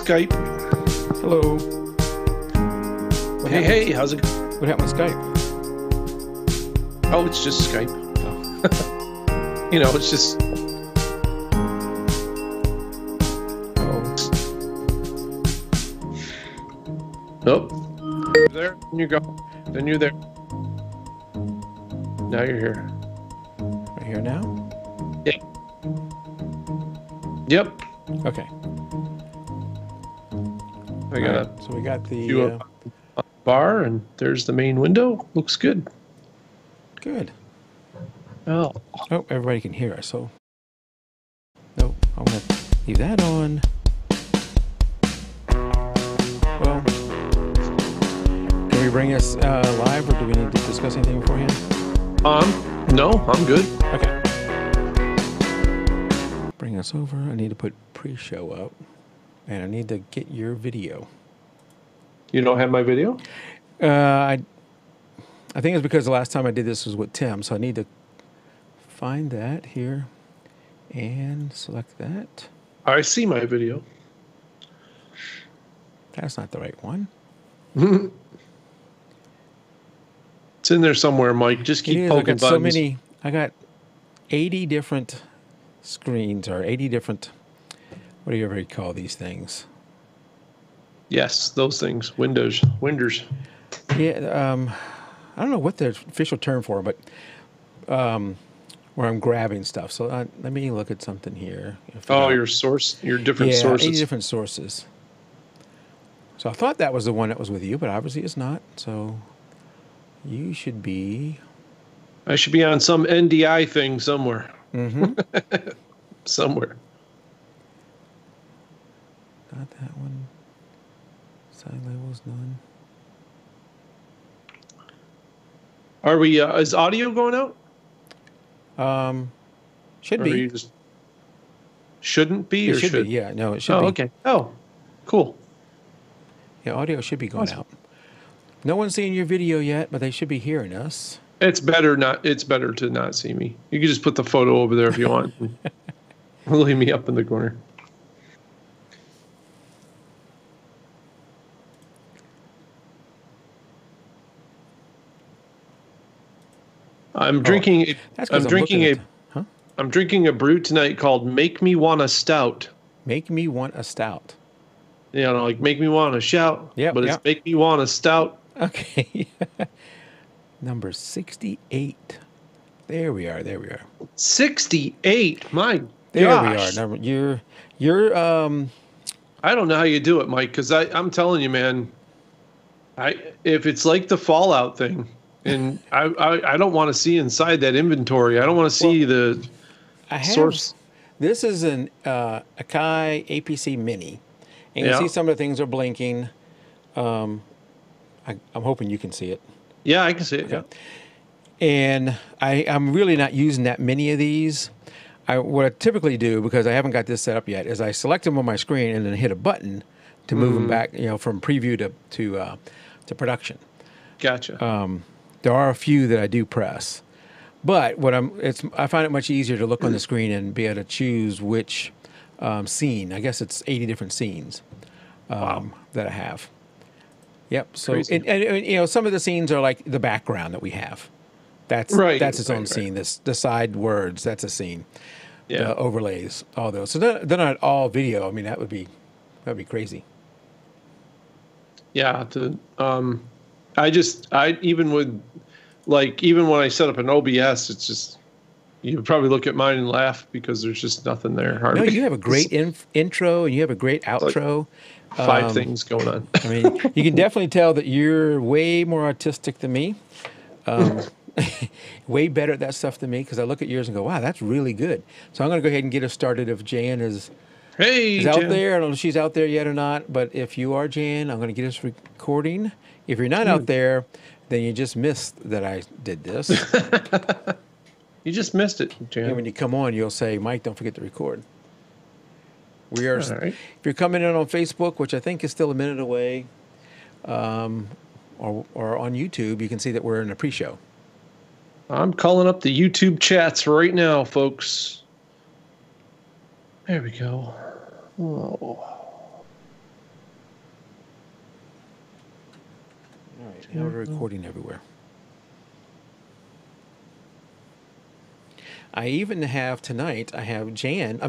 Skype. Hello. Hey, how's it? What happened with Skype? Oh, it's just Skype. Oh. You know, it's just. Oh. You're there, and you go. Then you're there. Now you're here. Right here now? Yeah. Yep. Okay. I got right, so we got the bar, and there's the main window. Looks good. Good. Oh, everybody can hear us. So, nope. I'm gonna leave that on. Well, can we bring us live, or do we need to discuss anything beforehand? no, I'm good. Okay. Bring us over. I need to put pre-show up, and I need to get your video. You don't have my video? I think it's because the last time I did this was with Tim, so I need to find that here and select that. I see my video. That's not the right one. It's in there somewhere, Mike. Just keep poking buttons. So many. I got 80 different screens, or 80 different. What do you ever call these things? Yes, those things. Windows. Yeah. I don't know what the official term for, but where I'm grabbing stuff. So let me look at something here. Oh, your different sources. 80 different sources. So I thought that was the one that was with you, but obviously it's not. So you should be. I should be on some NDI thing somewhere. Mm-hmm. Somewhere. Not that one. Side labels, none. Are we? Is audio going out? Should or be. You just shouldn't be. It or should be. Yeah. No, it should be. be. Okay. Oh, cool. Yeah, audio should be going out. No one's seeing your video yet, but they should be hearing us. It's better to not see me. You can just put the photo over there if you want. Leave me up in the corner. I'm drinking a brew tonight called Make Me Want a Stout. Make me want a stout. You know, like make me want to shout. Yeah, but it's make me want a stout. Okay. Number 68. There we are. 68. My there gosh. we are. You're I don't know how you do it, Mike, because I'm telling you, man, if it's like the Fallout thing, and I don't want to see inside that inventory. I don't want to see the source. This is an Akai APC Mini, and you see some of the things are blinking. I'm hoping you can see it. Yeah, I can see it. Okay. Yeah. And I'm really not using that many of these. What I typically do, because I haven't got this set up yet, is I select them on my screen and then hit a button to move them back, from preview to production. Gotcha. There are a few that I do press, but I find it much easier to look on the screen and be able to choose which scene. I guess it's 80 different scenes that I have. Yep. So and some of the scenes are like the background that we have. That's its own scene. The side words, that's a scene. Yeah. The overlays, all those. So they're not all video. I mean, that'd be crazy. Yeah. Even when I set up an OBS, it's just, you probably look at mine and laugh because there's just nothing there. No, you have a great intro and you have a great outro. Like 5 things going on. I mean, you can definitely tell that you're way more artistic than me. Way better at that stuff than me, because I look at yours and go, wow, that's really good. So I'm going to go ahead and get us started if Jan is out there. I don't know if she's out there yet or not, but if you are, Jan, I'm going to get us recording. If you're not out there, then you just missed that I did this. You just missed it, Jan. And when you come on, you'll say, Mike, don't forget to record. We are. Right. If you're coming in on Facebook, which I think is still a minute away, or on YouTube, you can see that we're in a pre-show. I'm calling up the YouTube chats right now, folks. There we go. Oh. right, now we're recording everywhere. I even have tonight, I have Janice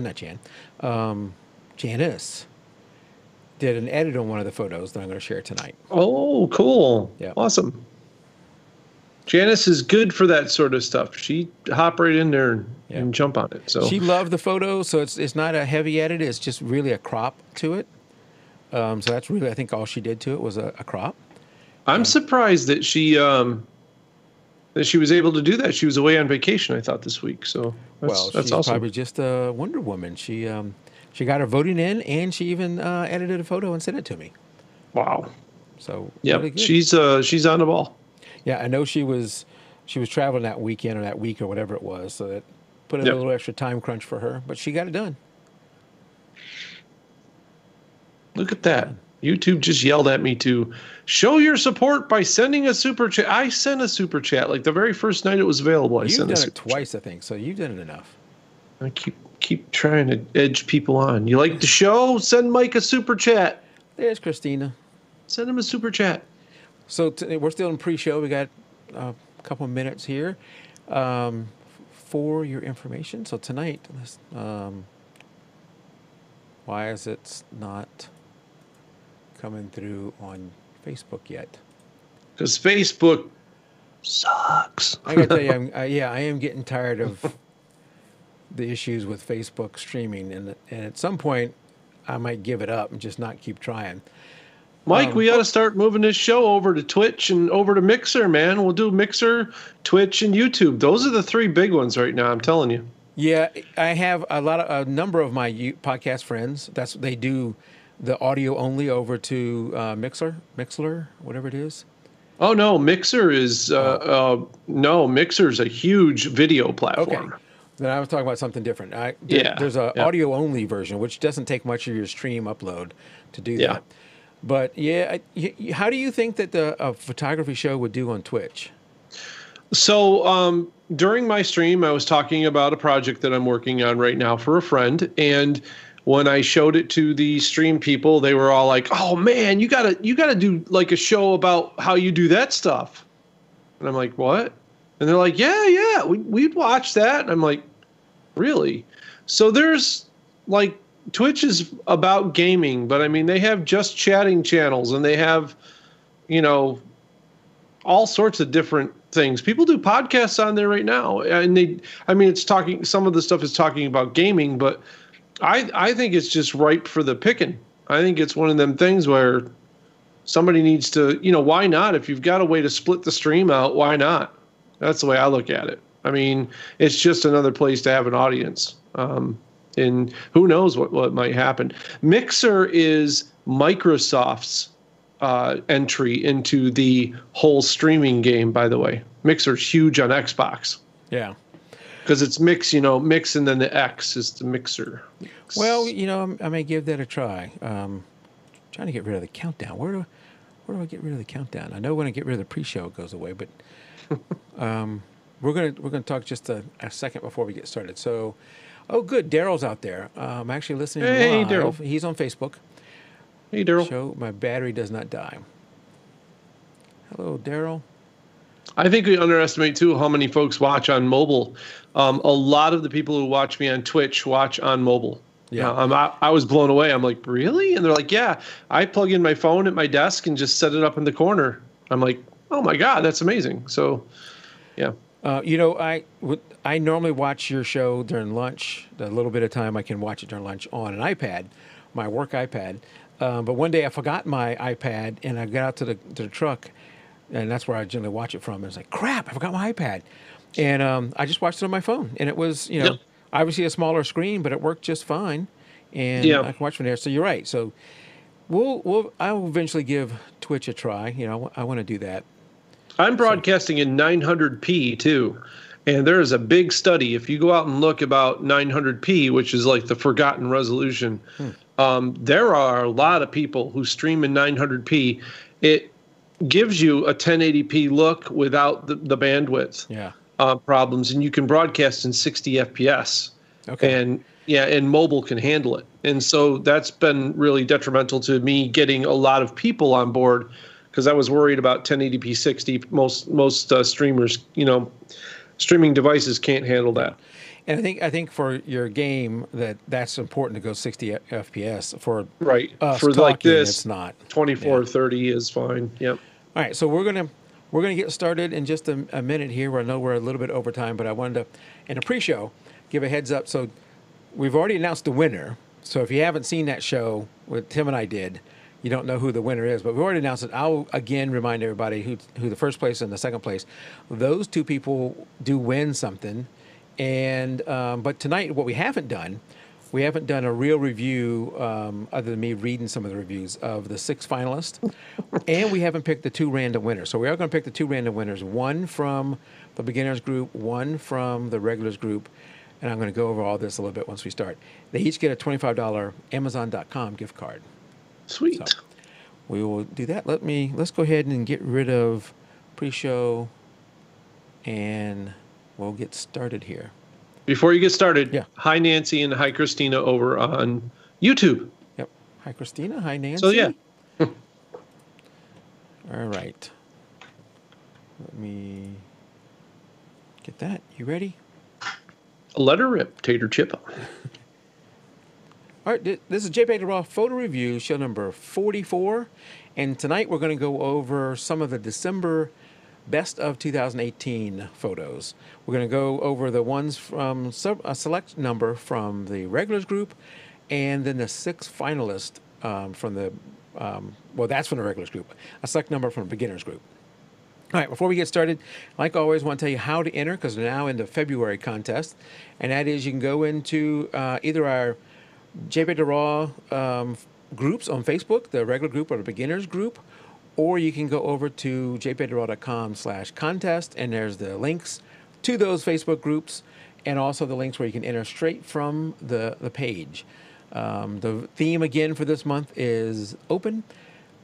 did an edit on one of the photos that I'm going to share tonight. Oh, cool. Yeah. Awesome. Janice is good for that sort of stuff. She hop right in there and jump on it. So she loved the photo, so it's not a heavy edit. It's just really a crop to it. So that's really, I think, all she did to it was a crop. I'm surprised that she was able to do that. She was away on vacation, I thought, this week. So that's she's awesome. Probably just a Wonder Woman. She got her voting in, and she even edited a photo and sent it to me. Wow. So yeah, really she's on the ball. Yeah, I know she was traveling that weekend or that week or whatever it was, so that put in a little extra time crunch for her, but she got it done. Look at that. YouTube just yelled at me to show your support by sending a super chat. I sent a super chat like the very first night it was available. You've done it twice, I think, so you've done it enough. I keep trying to edge people on. You like the show? Send Mike a super chat. There's Christina. Send him a super chat. So we're still in pre-show. We got a couple of minutes here for your information. So tonight, why is it not coming through on Facebook yet? Because Facebook sucks. I gotta tell you, I am getting tired of the issues with Facebook streaming, and at some point, I might give it up and just not keep trying. Mike, we got to start moving this show over to Twitch and over to Mixer, man. We'll do Mixer, Twitch, and YouTube. Those are the three big ones right now, I'm telling you. Yeah, I have a number of my podcast friends. They do the audio only over to Mixler, whatever it is. Oh no, Mixer is Mixer's a huge video platform. Okay. Then I was talking about something different. There's an audio only version, which doesn't take much of your stream upload to do that. But how do you think that a photography show would do on Twitch? So during my stream, I was talking about a project that I'm working on right now for a friend, and when I showed it to the stream people, they were all like, "Oh man, you gotta do like a show about how you do that stuff." And I'm like, "What?" And they're like, "Yeah, we'd watch that." And I'm like, "Really?" So there's like, Twitch is about gaming, but I mean, they have just chatting channels, and they have, all sorts of different things. People do podcasts on there right now, and some of the stuff is talking about gaming, but I think it's just ripe for the picking. I think it's one of them things where somebody needs to, why not? If you've got a way to split the stream out, why not? That's the way I look at it. I mean, it's just another place to have an audience. And who knows what might happen. Mixer is Microsoft's entry into the whole streaming game, by the way. Mixer's huge on Xbox. Yeah. Because it's mix, mix, and then the X is the Mixer. Well, I may give that a try. Trying to get rid of the countdown. Where do I get rid of the countdown? I know when I get rid of the pre-show, it goes away, but we're gonna talk just a second before we get started. So, good, Daryl's out there. I'm actually listening live. Hey, Daryl. He's on Facebook. Hey, Daryl. Show my battery does not die. Hello, Daryl. I think we underestimate, too, how many folks watch on mobile. A lot of the people who watch me on Twitch watch on mobile. Yeah, I was blown away. I'm like, really? And they're like, yeah, I plug in my phone at my desk and just set it up in the corner. I'm like, oh, my God, that's amazing. So, yeah. I normally watch your show during lunch. The little bit of time I can watch it during lunch on an iPad, my work iPad. But one day I forgot my iPad, and I got out to the truck, and that's where I generally watch it from. And I was like, crap, I forgot my iPad. And I just watched it on my phone. And it was, obviously a smaller screen, but it worked just fine. And I can watch from there. So you're right. So I will eventually give Twitch a try. I want to do that. I'm broadcasting in 900p, too. And there is a big study. If you go out and look about 900p, which is like the forgotten resolution, there are a lot of people who stream in 900p. It gives you a 1080p look without the bandwidth problems, and you can broadcast in 60 FPS. Okay. And mobile can handle it. And so that's been really detrimental to me getting a lot of people on board, because I was worried about 1080p 60. Most streamers, streaming devices can't handle that. And I think for your game that's important to go 60 FPS. For Right. us For talking, like this, it's not. 24, 30 is fine. Yep. All right, so we're gonna get started in just a minute here. I know we're a little bit over time, but I wanted to, in a pre-show, give a heads up. So we've already announced the winner. So if you haven't seen that show, what Tim and I did, you don't know who the winner is, but we've already announced it. I'll again remind everybody who the first place and the second place. Those two people do win something. And but tonight, what we haven't done a real review, other than me reading some of the reviews of the 6 finalists, and we haven't picked the 2 random winners. So we are going to pick the 2 random winners, one from the beginners group, one from the regulars group, and I'm going to go over all this a little bit once we start. They each get a $25 Amazon.com gift card. Sweet. So we will do that. Let's go ahead and get rid of pre-show, and we'll get started here. Before you get started, yeah. Hi Nancy and hi Christina over on YouTube. Yep. Hi Christina. Hi Nancy. So yeah. All right. Let me get that. You ready? Let her rip, Tater Chip. All right. This is jpeg2RAW photo review, show number 44, and tonight we're going to go over some of the December best of 2018 photos. We're going to go over the ones from a select number from the regulars group, and then the 6 finalists from the, that's from the regulars group, a select number from the beginners group. All right, before we get started, like always, I want to tell you how to enter, because we're now in the February contest, and that is you can go into either our jpeg2RAW groups on Facebook, the regular group or the beginners group, or you can go over to jpeg2RAW.com/contest, and there's the links to those Facebook groups, and also the links where you can enter straight from the page. The theme again for this month is open,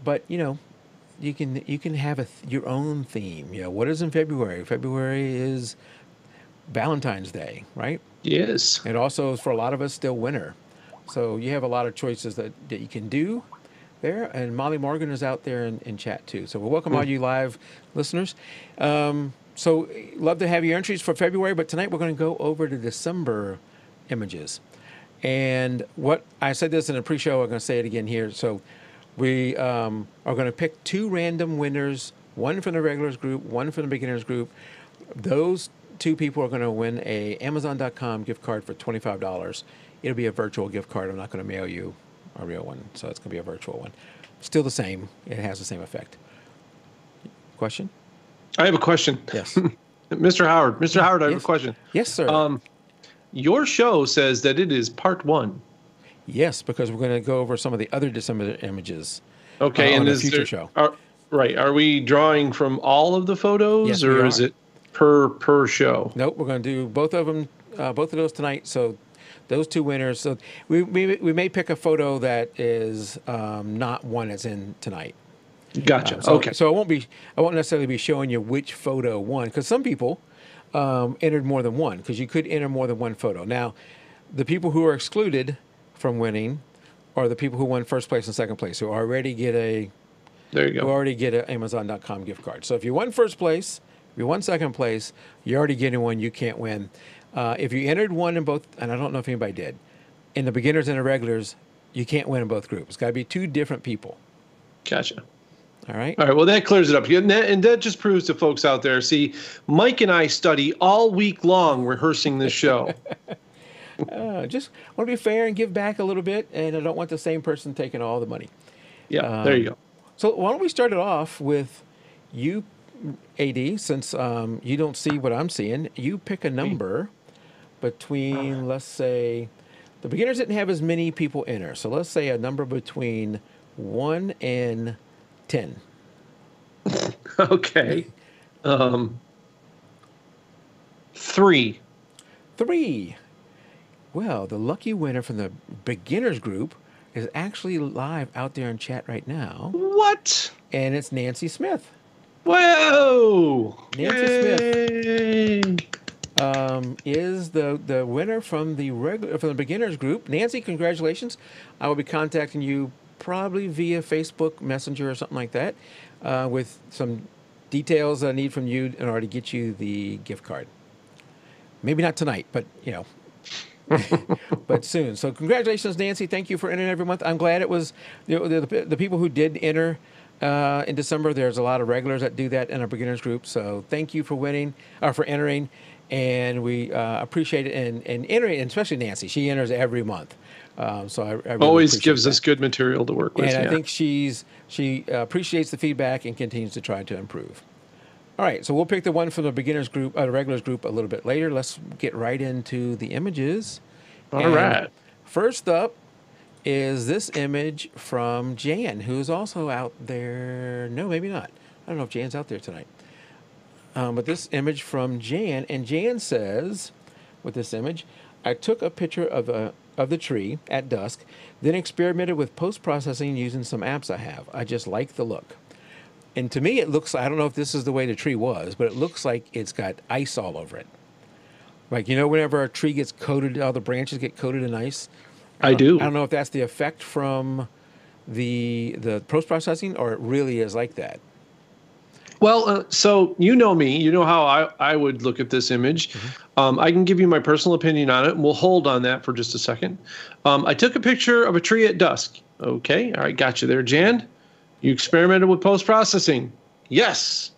but you can have your own theme. What is in February? February is Valentine's Day, right? Yes. It also is, for a lot of us, still winter. So you have a lot of choices that you can do there, and Molly Morgan is out there in chat too. So we'll welcome all you live listeners. So love to have your entries for February, but tonight we're going to go over the December images. And what I said this in a pre-show, I'm going to say it again here. So we are going to pick 2 random winners, one from the regulars group, one from the beginners group. Those 2 people are going to win a Amazon.com gift card for $25. It'll be a virtual gift card. I'm not going to mail you a real one, so it's going to be a virtual one. Still the same. It has the same effect. Question? I have a question. Yes. Mr. Howard. Mr. Howard, I have a question. Yes, sir. Your show says that it is part 1. Yes, because we're going to go over some of the other December images. Okay, and the is future show. Right. Are we drawing from all of the photos, yes, or is it per show? Nope, we're going to do both of them, both of those tonight. So those 2 winners. So we may pick a photo that is not one that's in tonight. Gotcha. Okay. So I won't necessarily be showing you which photo won, because some people entered more than one, because you could enter more than one photo. Now, the people who are excluded from winning are the people who won first place and second place, who already get an Amazon.com gift card. So if you won first place, if you won second place, you're already getting one. You can't win. If you entered one in both, and I don't know if anybody did, in the beginners and the regulars, you can't win in both groups. It's got to be 2 different people. Gotcha. All right. All right. Well, that clears it up. And that just proves to folks out there. See, Mike and I study all week long rehearsing this show. Just want to be fair and give back a little bit, and I don't want the same person taking all the money. Yeah, there you go. So why don't we start it off with you, AD, since you don't see what I'm seeing. You pick a number between, let's say, the beginners didn't have as many people enter. So let's say a number between 1 and 10. Okay. 3. 3. Well, the lucky winner from the beginners group is actually live out there in chat right now. What? And it's Nancy Smith. Whoa! Nancy Smith is the winner from the beginners group. Nancy, congratulations! I will be contacting you probably via Facebook Messenger or something like that, with some details that I need from you in order to get you the gift card. Maybe not tonight, but but soon. So congratulations, Nancy. Thank you for entering every month. I'm glad it was the people who did enter in December. There's a lot of regulars that do that in our beginners group. So thank you for winning or for entering, and we appreciate it. And entering, and especially Nancy, she enters every month. So I really always gives that. us good material to work with. And I think she appreciates the feedback and continues to try to improve. All right, so we'll pick the one from the beginners group, the regulars group, a little bit later. Let's get right into the images. All right. First up is this image from Jan, who's also out there. No, maybe not. I don't know if Jan's out there tonight. But this image from Jan, and Jan says, with this image, I took a picture of the tree at dusk, then experimented with post-processing using some apps I have. I just like the look. And to me, it looks, I don't know if this is the way the tree was, but it looks like it's got ice all over it. Like, whenever a tree gets coated, all the branches get coated in ice. I do. I don't know if that's the effect from the post-processing, or it really is like that. Well, so you know me. You know how I would look at this image. Mm-hmm. I can give you my personal opinion on it, and we'll hold on that for just a second. I took a picture of a tree at dusk. Okay, all right, got you there, Jan. You experimented with post-processing. Yes.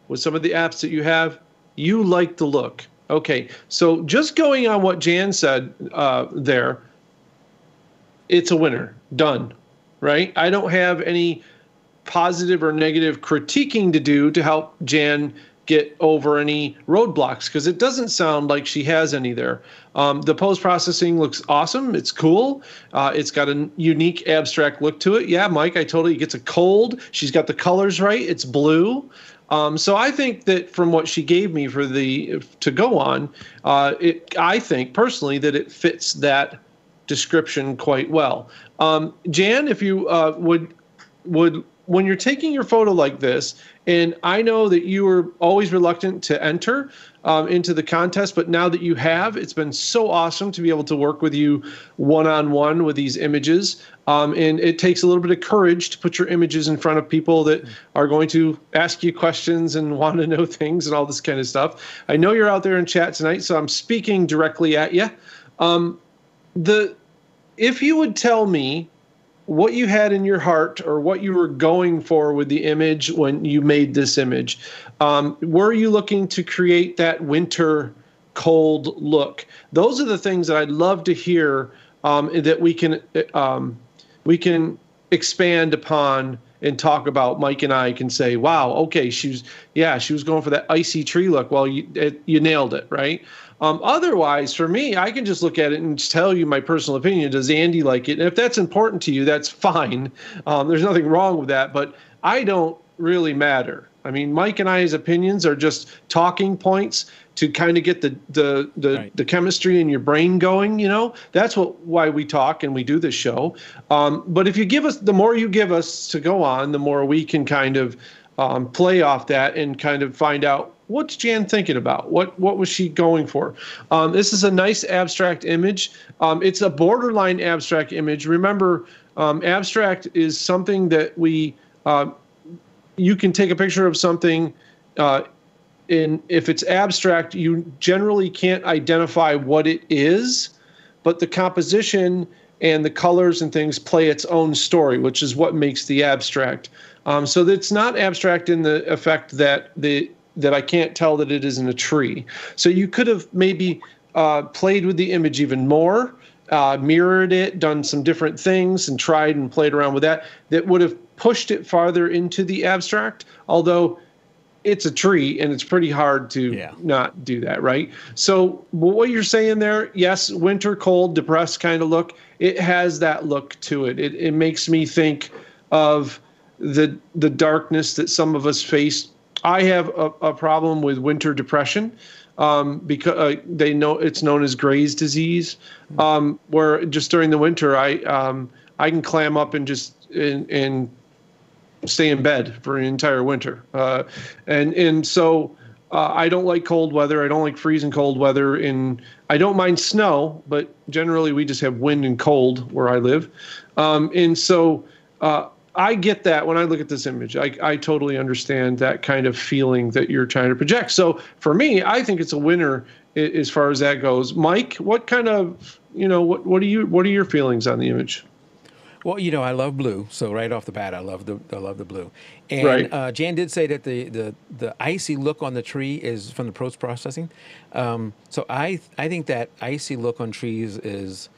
With some of the apps that you have, you like the look. Okay, so just going on what Jan said there, it's a winner. Done. Right? I don't have any positive or negative critiquing to do to help Jan get over any roadblocks, because it doesn't sound like she has any there. The post-processing looks awesome. It's cool. It's got a unique abstract look to it. Yeah, Mike, I told her it gets a cold. She's got the colors right. It's blue. So I think that from what she gave me for to go on, I think personally that it fits that description quite well. Jan, if you would when you're taking your photo like this, and I know that you were always reluctant to enter into the contest, but now that you have, it's been so awesome to be able to work with you one-on-one with these images. And it takes a little bit of courage to put your images in front of people that are going to ask you questions and want to know things and all this kind of stuff. I know you're out there in chat tonight, so I'm speaking directly at you. If you would tell me what you had in your heart or what you were going for with the image when you made this image, were you looking to create that winter cold look? Those are the things that I'd love to hear that we can expand upon and talk about. Mike and I can say, wow, okay, she was going for that icy tree look. Well, you nailed it, right? Otherwise, for me, I can just look at it and just tell you my personal opinion. Does Andy like it? And if that's important to you, that's fine. There's nothing wrong with that, but I don't really matter. I mean, Mike and I's opinions are just talking points to kind of get the chemistry in your brain going. That's why we talk and we do this show. But if you give us, the more you give us to go on, the more we can kind of play off that and kind of find out, what's Jan thinking about? What was she going for? This is a nice abstract image. It's a borderline abstract image. Remember, abstract is something that you can take a picture of something, and if it's abstract, you generally can't identify what it is, but the composition and the colors and things play its own story, which is what makes the abstract. So it's not abstract in the effect that I can't tell that it isn't a tree. So you could have maybe played with the image even more, mirrored it, done some different things, and tried and played around with that would have pushed it farther into the abstract, although it's a tree and it's pretty hard to not do that, right? So what you're saying there, yes, winter, cold, depressed kind of look, it has that look to it. It makes me think of the darkness that some of us face. I have a problem with winter depression because they know it's known as Gray's disease, where just during the winter I can clam up and just and stay in bed for an entire winter, and so I don't like cold weather. I don't like freezing cold weather. And I don't mind snow, but generally we just have wind and cold where I live, and so I get that when I look at this image. I totally understand that kind of feeling that you're trying to project. So for me, I think it's a winner as far as that goes. Mike, what kind of, what are your feelings on the image? Well, I love blue, so right off the bat, I love the blue. And Right. Jan did say that the icy look on the tree is from the post processing. So I think that icy look on trees is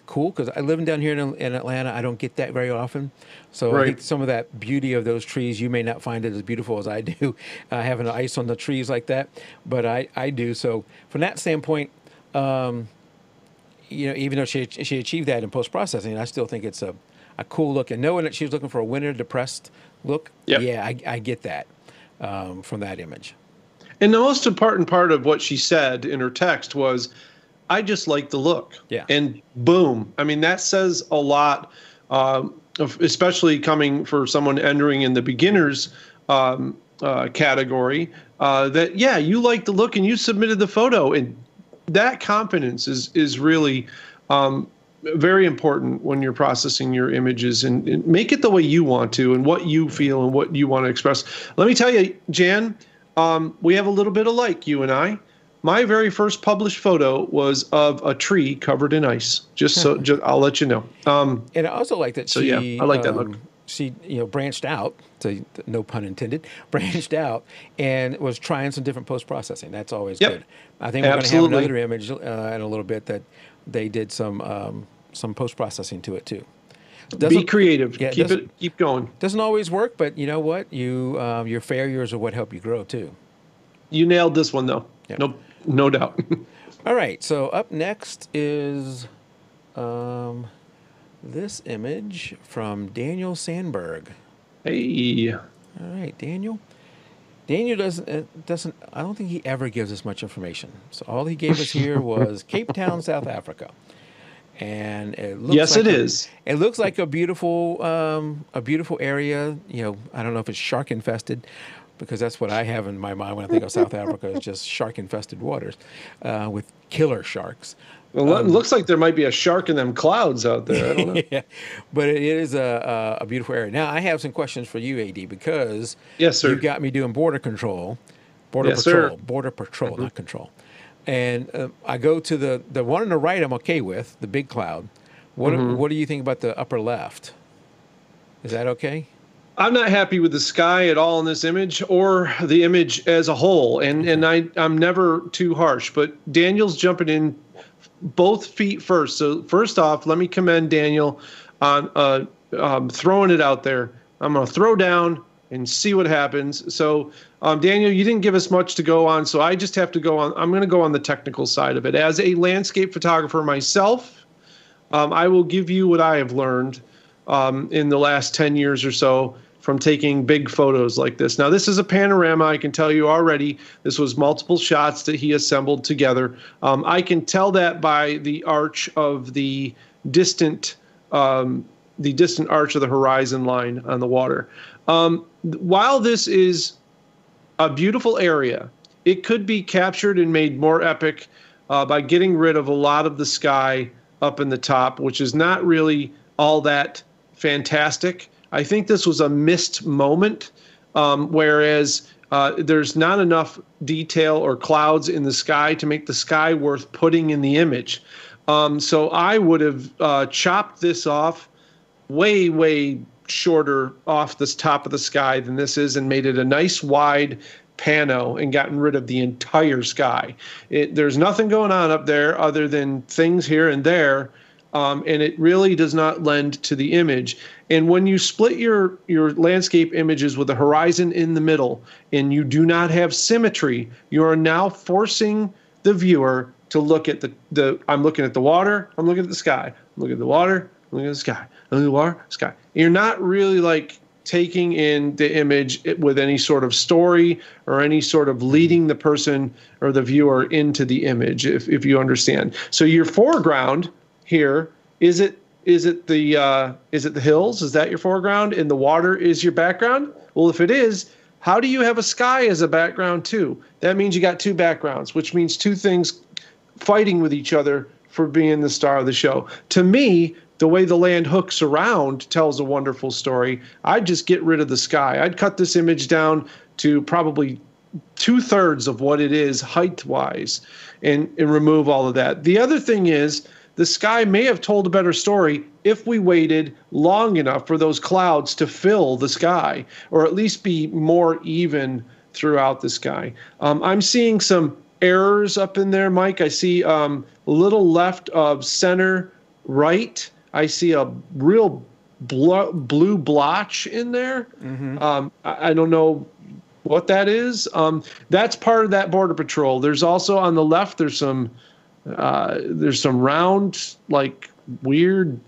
cool because I live down here in Atlanta. I don't get that very often, so I Right. think some of that beauty of those trees, you may not find it as beautiful as I do, having ice on the trees like that, but I do. So from that standpoint. Even though she achieved that in post processing, I still think it's a cool look. And knowing that she was looking for a winter depressed look, Yep. yeah, I get that from that image. And the most important part of what she said in her text was, I just like the look. Yeah. And boom. I mean, that says a lot, especially coming for someone entering in the beginners category, that, yeah, you like the look and you submitted the photo. And that confidence is really very important when you're processing your images, and make it the way you want to and what you feel and what you want to express. Let me tell you, Jan, we have a little bit alike, you and I. My very first published photo was of a tree covered in ice. I'll let you know. And I also like that yeah, I like that look. She, branched out, to no pun intended, branched out and was trying some different post processing. That's always good. I think we're going to have another image in a little bit that they did some post processing to it too. Be creative. Yeah, keep going. Doesn't always work, but you know what? Your failures are what help you grow too. You nailed this one though. Yep. Nope, no doubt. All right. So up next is this image from Daniel Sandberg. Hey. All right, Daniel. Daniel doesn't. I don't think he ever gives us much information. So all he gave us here was Cape Town, South Africa, and it looks It looks like a beautiful area. I don't know if it's shark infested, because that's what I have in my mind when I think of South Africa, is just shark infested waters with killer sharks. Well, it looks like there might be a shark in them clouds out there. I don't know. Yeah, but it is a beautiful area. Now, I have some questions for you, AD, because yes, sir. You got me doing border patrol, not control. And I go to the one on the right I'm okay with, the big cloud. What do you think about the upper left? Is that okay? I'm not happy with the sky at all in this image, or the image as a whole. And I'm never too harsh, but Daniel's jumping in both feet first. So first off, let me commend Daniel on throwing it out there. I'm going to throw down and see what happens. So Daniel, you didn't give us much to go on, so I just have to go on. I'm going to go on the technical side of it. As a landscape photographer myself, I will give you what I have learned in the last 10 years or so from taking big photos like this. Now, this is a panorama. I can tell you already, this was multiple shots that he assembled together. I can tell that by the arch of the distant arch of the horizon line on the water. While this is a beautiful area, it could be captured and made more epic by getting rid of a lot of the sky up in the top, which is not really all that fantastic. I think this was a missed moment, whereas there's not enough detail or clouds in the sky to make the sky worth putting in the image. So I would have chopped this off way, way shorter off the top of the sky than this is, and made it a nice wide pano and gotten rid of the entire sky. There's nothing going on up there other than things here and there. And it really does not lend to the image. And when you split your landscape images with a horizon in the middle and you do not have symmetry, you are now forcing the viewer to look at I'm looking at the water, I'm looking at the sky, I'm looking at the water, I'm looking at the sky, I'm looking at the water, sky. You're not really like taking in the image with any sort of story or any sort of leading the person or the viewer into the image, if you understand. So your foreground here, is it the hills? Is that your foreground and the water is your background? Well, if it is, how do you have a sky as a background too? That means you got two backgrounds, which means two things fighting with each other for being the star of the show. To me, the way the land hooks around tells a wonderful story. I'd just get rid of the sky. I'd cut this image down to probably 2/3 of what it is height-wise and remove all of that. The other thing is the sky may have told a better story if we waited long enough for those clouds to fill the sky, or at least be more even throughout the sky. I'm seeing some errors up in there, Mike. I see a little left of center right. I see a real blue blotch in there. I don't know what that is. That's part of that Border Patrol. There's also on the left, there's some round, like weird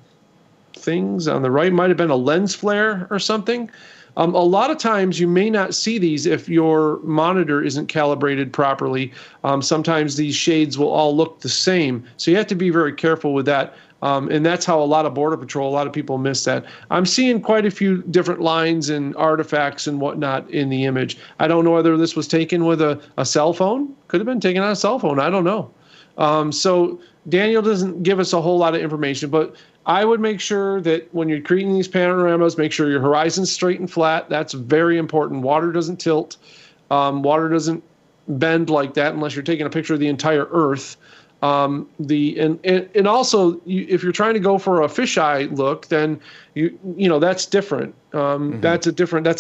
things. On the right might have been a lens flare or something. A lot of times you may not see these if your monitor isn't calibrated properly. Sometimes these shades will all look the same. So you have to be very careful with that. And that's how a lot of Border Patrol, a lot of people miss that. I'm seeing quite a few different lines and artifacts and whatnot in the image. I don't know whether this was taken with a cell phone. Could have been taken on a cell phone. I don't know. So Daniel doesn't give us a whole lot of information, but I would make sure that when you're creating these panoramas, make sure your horizon's straight and flat. That's very important. Water doesn't tilt. Water doesn't bend like that unless you're taking a picture of the entire Earth. And also, if you're trying to go for a fisheye look, then you know that's different. That's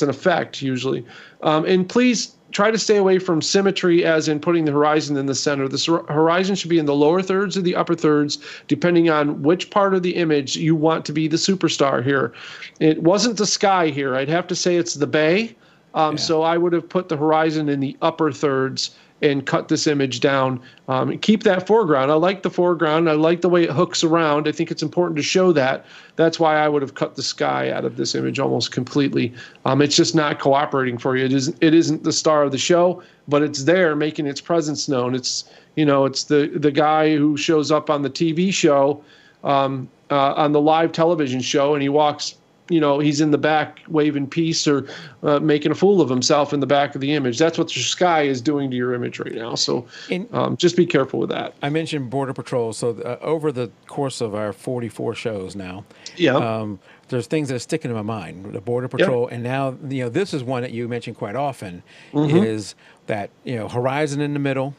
an effect usually. And please try to stay away from symmetry, as in putting the horizon in the center. The horizon should be in the lower thirds or the upper thirds, depending on which part of the image you want to be the superstar here. It wasn't the sky here. I'd have to say it's the bay. So I would have put the horizon in the upper thirds and cut this image down. Keep that foreground. I like the foreground. I like the way it hooks around. I think it's important to show that. That's why I would have cut the sky out of this image almost completely. It's just not cooperating for you. It isn't the star of the show, but it's there making its presence known. It's the guy who shows up on the TV show, on the live television show, and he walks. He's in the back waving peace or making a fool of himself in the back of the image. That's what the sky is doing to your image right now. So just be careful with that. I mentioned Border Patrol. So over the course of our 44 shows now, there's things that are sticking in my mind. The Border Patrol, and now this is one that you mentioned quite often, is that horizon in the middle,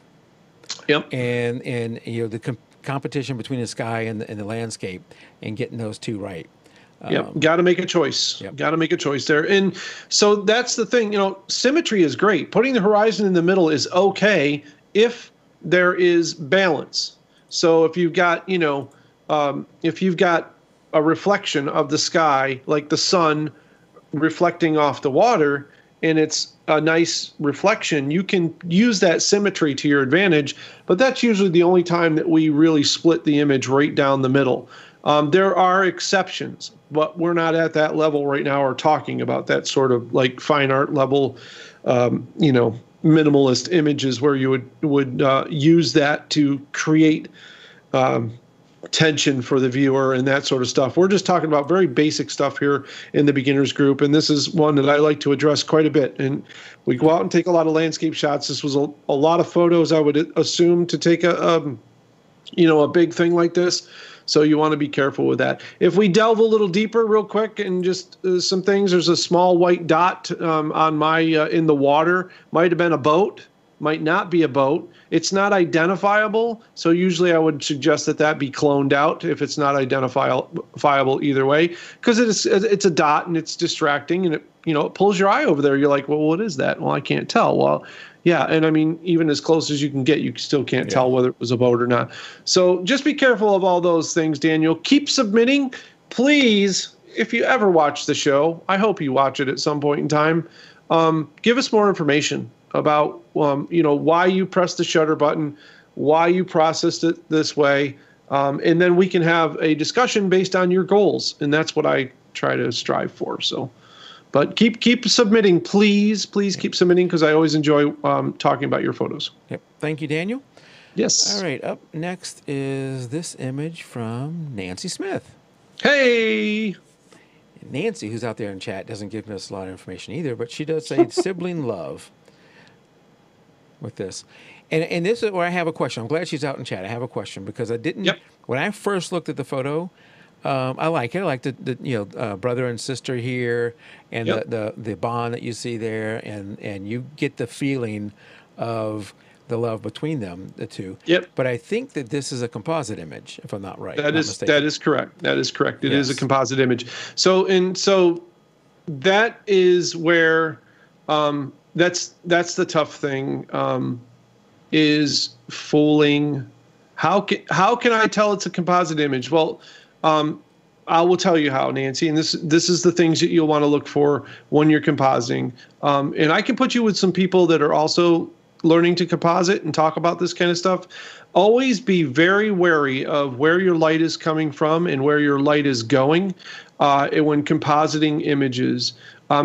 and the competition between the sky and the landscape, and getting those two right. Got to make a choice. Got to make a choice there. And so that's the thing, symmetry is great. Putting the horizon in the middle is okay if there is balance. So if you've got, if you've got a reflection of the sky, like the sun reflecting off the water, and it's a nice reflection, you can use that symmetry to your advantage. But that's usually the only time that we really split the image right down the middle. There are exceptions, but we're not at that level right now or talking about that sort of like fine art level, minimalist images where you would use that to create tension for the viewer and that sort of stuff. We're just talking about very basic stuff here in the beginners group, and this is one that I like to address quite a bit. And we go out and take a lot of landscape shots. This was a lot of photos, I would assume, to take a big thing like this. So you want to be careful with that. If we delve a little deeper real quick and just some things, there's a small white dot on my in the water. Might have been a boat, might not be a boat. It's not identifiable, so usually I would suggest that be cloned out if it's not identifiable either way, because it's a dot and it's distracting, and it pulls your eye over there. You're like, well, what is that? Well, I can't tell. Well, yeah, and I mean, even as close as you can get, you still can't tell whether it was a boat or not. So just be careful of all those things, Daniel. Keep submitting. Please, if you ever watch the show, I hope you watch it at some point in time, give us more information about, why you pressed the shutter button, why you processed it this way, and then we can have a discussion based on your goals, and that's what I try to strive for. So. But keep submitting, please. Please keep submitting, because I always enjoy talking about your photos. Yep. Thank you, Daniel. Yes. All right. Up next is this image from Nancy Smith. Hey! Nancy, who's out there in chat, doesn't give us a lot of information either, but she does say sibling love with this. And this is where I have a question. I'm glad she's out in chat. I have a question, because I didn't, when I first looked at the photo, I like it. I like the brother and sister here, and Yep. the bond that you see there, and you get the feeling of the love between them, the two. Yep. But I think that this is a composite image, if I'm not That mistaken. is correct. That is correct. It is a Yes. composite image. So that is where that's the tough thing, is fooling. How can I tell it's a composite image? Well, I will tell you how, Nancy, and this is the things that you'll want to look for when you're compositing. And I can put you with some people that are also learning to composite and talk about this kind of stuff. Always be very wary of where your light is coming from and where your light is going when compositing images.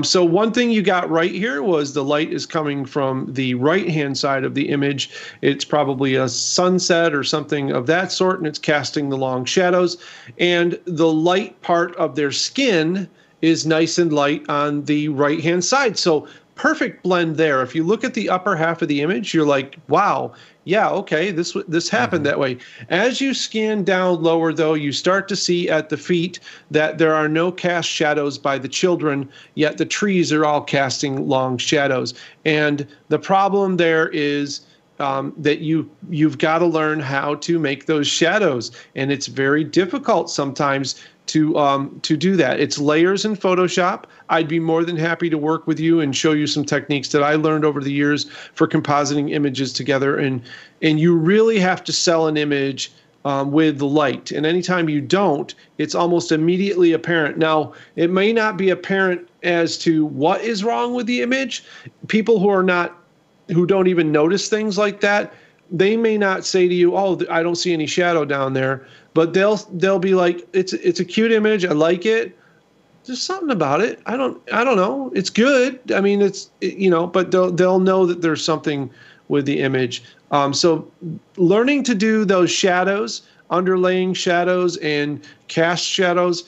So one thing you got right here was the light is coming from the right-hand side of the image. It's probably a sunset or something of that sort, and it's casting the long shadows. And the light part of their skin is nice and light on the right-hand side. So perfect blend there. If you look at the upper half of the image, you're like, wow, yeah, okay, this happened that way. As you scan down lower, though, you start to see at the feet that there are no cast shadows by the children, yet the trees are all casting long shadows. And the problem there is that you've got to learn how to make those shadows, and it's very difficult sometimes to do that. It's layers in Photoshop. I'd be more than happy to work with you and show you some techniques that I learned over the years for compositing images together. And you really have to sell an image with the light. And anytime you don't, it's almost immediately apparent. Now, it may not be apparent as to what is wrong with the image. People who don't even notice things like that, they may not say to you, "Oh, I don't see any shadow down there," but they'll be like, "It's a cute image. I like it. There's something about it. I don't know. It's good. I mean, but they'll know that there's something with the image." So learning to do those shadows, underlaying shadows and cast shadows,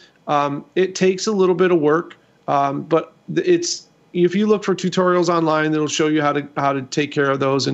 it takes a little bit of work, but if you look for tutorials online, it'll show you how to take care of those.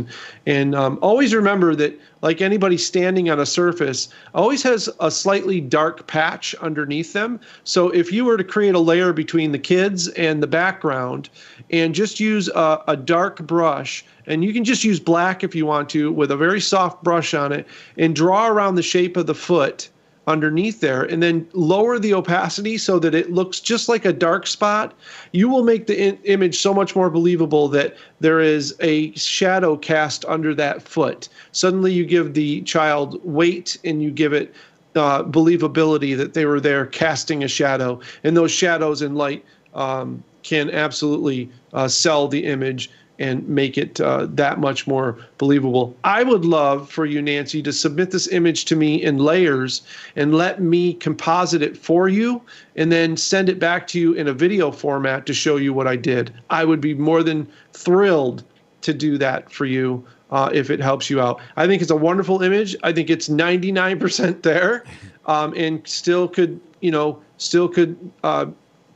And always remember that, like anybody standing on a surface, always has a slightly dark patch underneath them. So if you were to create a layer between the kids and the background and just use a dark brush, and you can just use black if you want to, with a very soft brush on it, and draw around the shape of the foot underneath there, and then lower the opacity so that it looks just like a dark spot, you will make the image so much more believable that there is a shadow cast under that foot. Suddenly you give the child weight, and you give it believability that they were there casting a shadow. And those shadows and light can absolutely sell the image and make it that much more believable. I would love for you, Nancy, to submit this image to me in layers and let me composite it for you, and then send it back to you in a video format to show you what I did. I would be more than thrilled to do that for you if it helps you out. I think it's a wonderful image. I think it's 99% there, and still could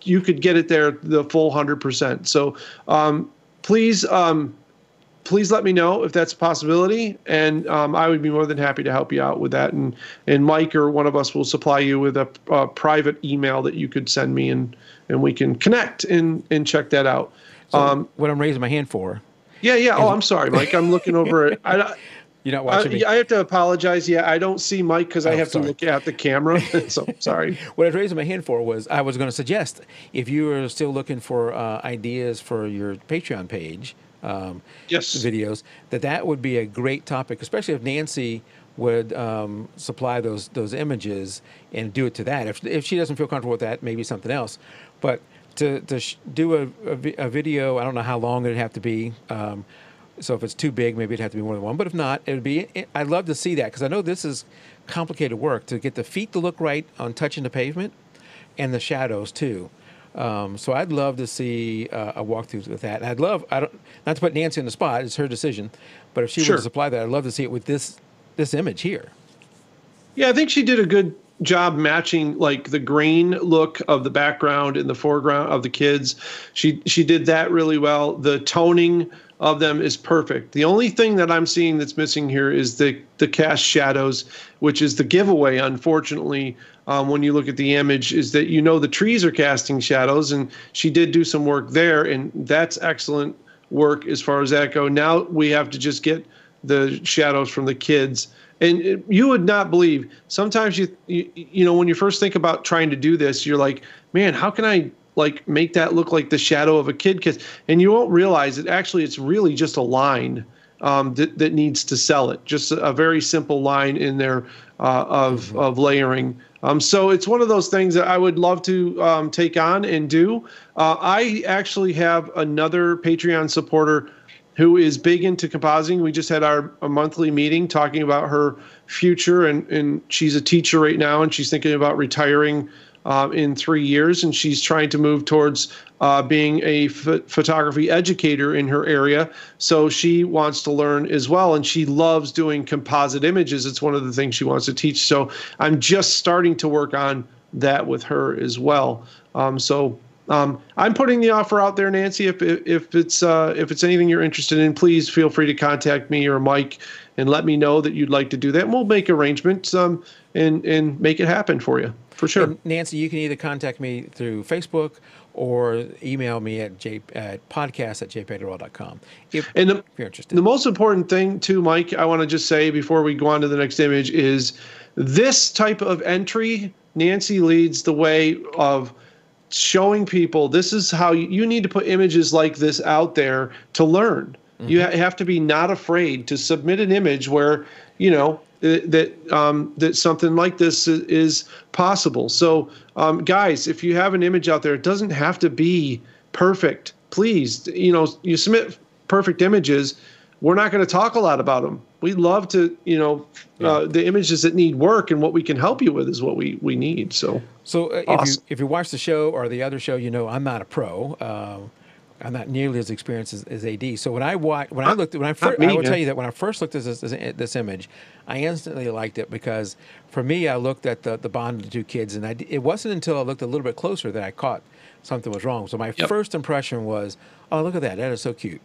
you could get it there the full 100%. So please let me know if that's a possibility, and I would be more than happy to help you out with that. And Mike or one of us will supply you with a private email that you could send me, and we can connect and check that out. So what I'm raising my hand for. Yeah. Oh, I'm sorry, Mike. I'm looking over it. You're not watching me. I have to apologize. Yeah, I don't see Mike because I have sorry. to look at the camera. So sorry. What I was raising my hand for was I was going to suggest, if you are still looking for ideas for your Patreon page, Yes. videos, that would be a great topic, especially if Nancy would supply those images and do it to that. If she doesn't feel comfortable with that, maybe something else. But to do a video, I don't know how long it'd have to be. So if it's too big, maybe it'd have to be more than one. But if not, I'd love to see that, because I know this is complicated work to get the feet to look right on touching the pavement, and the shadows too. So I'd love to see a walkthrough with that. And not to put Nancy on the spot, it's her decision, but if she were to supply that, I'd love to see it with this image here. Yeah, I think she did a good job matching like the green look of the background and the foreground of the kids. She did that really well. The toning of them is perfect. The only thing that I'm seeing that's missing here is the cast shadows, which is the giveaway, unfortunately, when you look at the image, is that the trees are casting shadows, and she did do some work there, and that's excellent work as far as that go. Now we have to just get the shadows from the kids. And you would not believe, sometimes when you first think about trying to do this, you're like, man, how can I like make that look like the shadow of a kid? And you won't realize that actually it's really just a line that needs to sell it. Just a very simple line in there of layering. So it's one of those things that I would love to take on and do. I actually have another Patreon supporter who is big into compositing. We just had our monthly meeting talking about her future, and she's a teacher right now, and she's thinking about retiring in 3 years, and she's trying to move towards being a photography educator in her area. So she wants to learn as well, and she loves doing composite images. It's one of the things she wants to teach. So I'm just starting to work on that with her as well. I'm putting the offer out there, Nancy. If it's anything you're interested in, please feel free to contact me or Mike and let me know that you'd like to do that. And we'll make arrangements and make it happen for you, for sure. And Nancy, you can either contact me through Facebook or email me at podcast@jpeg2RAW.com if you're interested. The most important thing too, Mike, I want to just say before we go on to the next image is this type of entry. Nancy leads the way of showing people this is how you need to put images like this out there to learn. Mm-hmm. You have to be not afraid to submit an image where that something like this is possible. So guys, if you have an image out there, it doesn't have to be perfect. Please, you submit perfect images. We're not going to talk a lot about them. We love to, the images that need work, and what we can help you with is what we need. So awesome. if you watch the show or the other show, I'm not a pro. I'm not nearly as experienced as AD. So I will tell you that when I first looked at this image, I instantly liked it because for me, I looked at the bond of the two kids, and it wasn't until I looked a little bit closer that I caught something was wrong. So my first impression was, oh, look at that. That is so cute.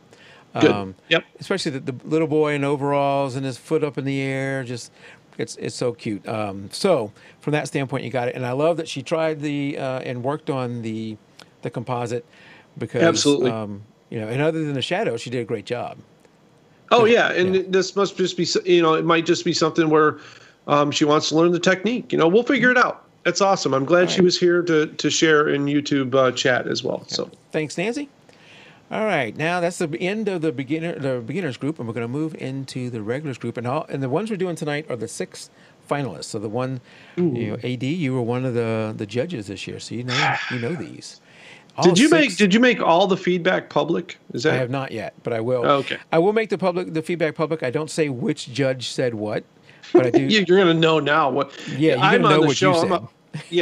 Yep. Especially the little boy in overalls and his foot up in the air. Just it's so cute. So from that standpoint, you got it. And I love that she tried and worked on the composite because absolutely. And other than the shadow, she did a great job. Oh yeah, and this must just be it might just be something where she wants to learn the technique. We'll figure it out. That's awesome. I'm glad she was here to share in YouTube chat as well. Yeah. So thanks, Nancy. All right, now that's the end of the beginners group, and we're going to move into the regulars group. And the ones we're doing tonight are the 6 finalists. So the one, AD, you were one of the judges this year, so you know these. Did you make all the feedback public? I have not yet, but I will. Oh, okay. I will make the feedback public. I don't say which judge said what, but I do. You're going to know now what. Yeah, you're going to know what you said.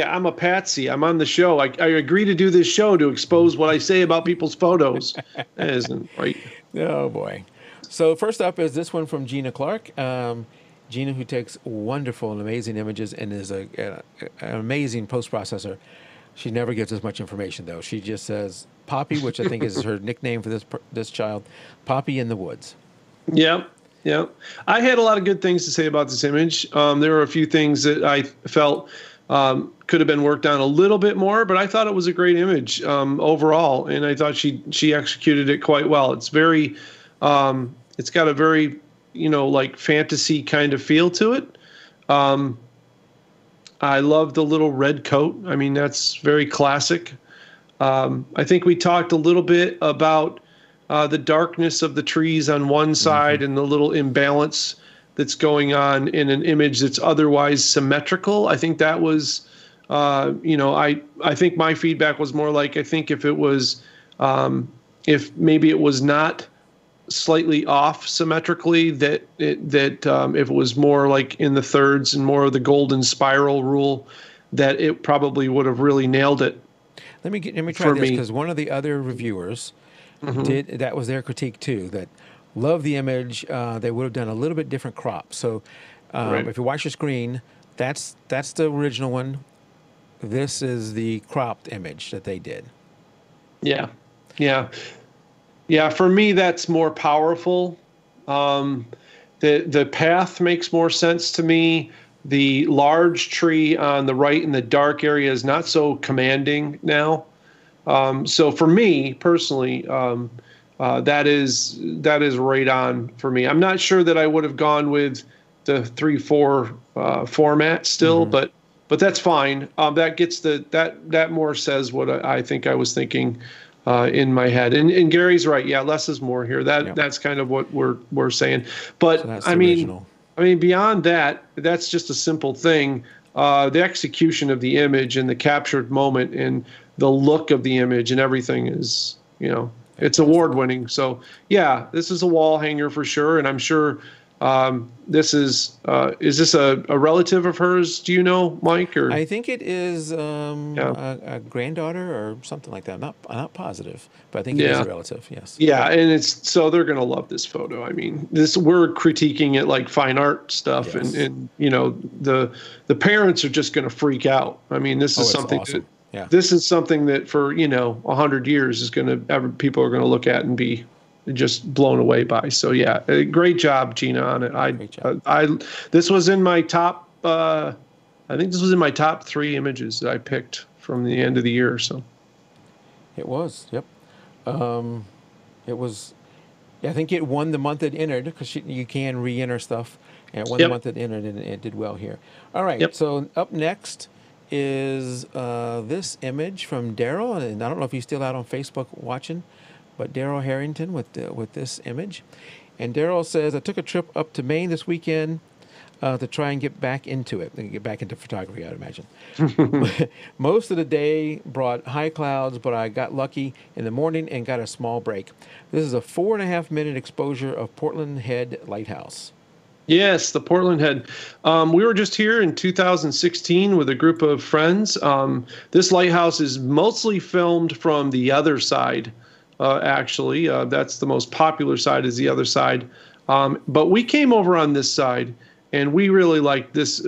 I'm a patsy. I'm on the show. I agree to do this show to expose what I say about people's photos. That isn't right. Oh, boy. So first up is this one from Gina Clark. Gina, who takes wonderful and amazing images and is an amazing post-processor. She never gives us much information, though. She just says Poppy, which I think is her nickname for this child, Poppy in the woods. Yeah. I had a lot of good things to say about this image. There were a few things that I felt could have been worked on a little bit more, but I thought it was a great image overall, and I thought she executed it quite well. It's very, it's got a very, like fantasy kind of feel to it. I love the little red coat. I mean, that's very classic. I think we talked a little bit about the darkness of the trees on one side and the little imbalance that's going on in an image that's otherwise symmetrical. I think that was, I think my feedback was more like, I think if it was, if maybe it was not slightly off symmetrically, that if it was more like in the thirds and more of the golden spiral rule, that it probably would have really nailed it. Let me try this, because one of the other reviewers that was their critique too, that love the image. They would have done a little bit different crop. So if you watch your screen, that's the original one. This is the cropped image that they did. Yeah. Yeah, for me, that's more powerful. Um, the path makes more sense to me. The large tree on the right in the dark area is not so commanding now. So for me personally, that is right on for me. I'm not sure that I would have gone with the 3:4 format still, Hmm. but that's fine. That gets that more says what I think I was thinking in my head. And Gary's right. Yeah, less is more here. Yep. That's kind of what we're saying. So But that's I the mean, original. beyond that, that's just a simple thing. The execution of the image and the captured moment and the look of the image and everything is, it's Fantastic. award winning. So yeah, this is a wall hanger for sure. And I'm sure this is this a relative of hers? Do you know, Mike? Or I think it is yeah, a granddaughter or something like that. I'm not positive, but I think it is a yeah. relative. Yes. Yeah, and it's so they're gonna love this photo. I mean, this we're critiquing it like fine art stuff, and Yes. the parents are just gonna freak out. I mean, Oh, it's awesome. Yeah. this is something that for 100 years is people are gonna look at and be just blown away by. So yeah, great job, Gina, on it. Great job. This was in my top. I think this was in my top 3 images that I picked from the end of the year. So It was. Yep. Um, it was. I think it won the month it entered because you can re-enter stuff, and it won the yep, month it entered, and it did well here. All right. yep. So up next is this image from Daryl, and I don't know if he's still out on Facebook watching, but Daryl Harrington with this image, and Daryl says, "I took a trip up to Maine this weekend." To try and get back into it, and get back into photography, I'd imagine. Most of the day brought high clouds, but I got lucky in the morning and got a small break. This is a 4.5 minute exposure of Portland Head Lighthouse. Yes, the Portland Head. We were just here in 2016 with a group of friends. This lighthouse is mostly filmed from the other side, actually. That's the most popular side is the other side. But we came over on this side, and we really like this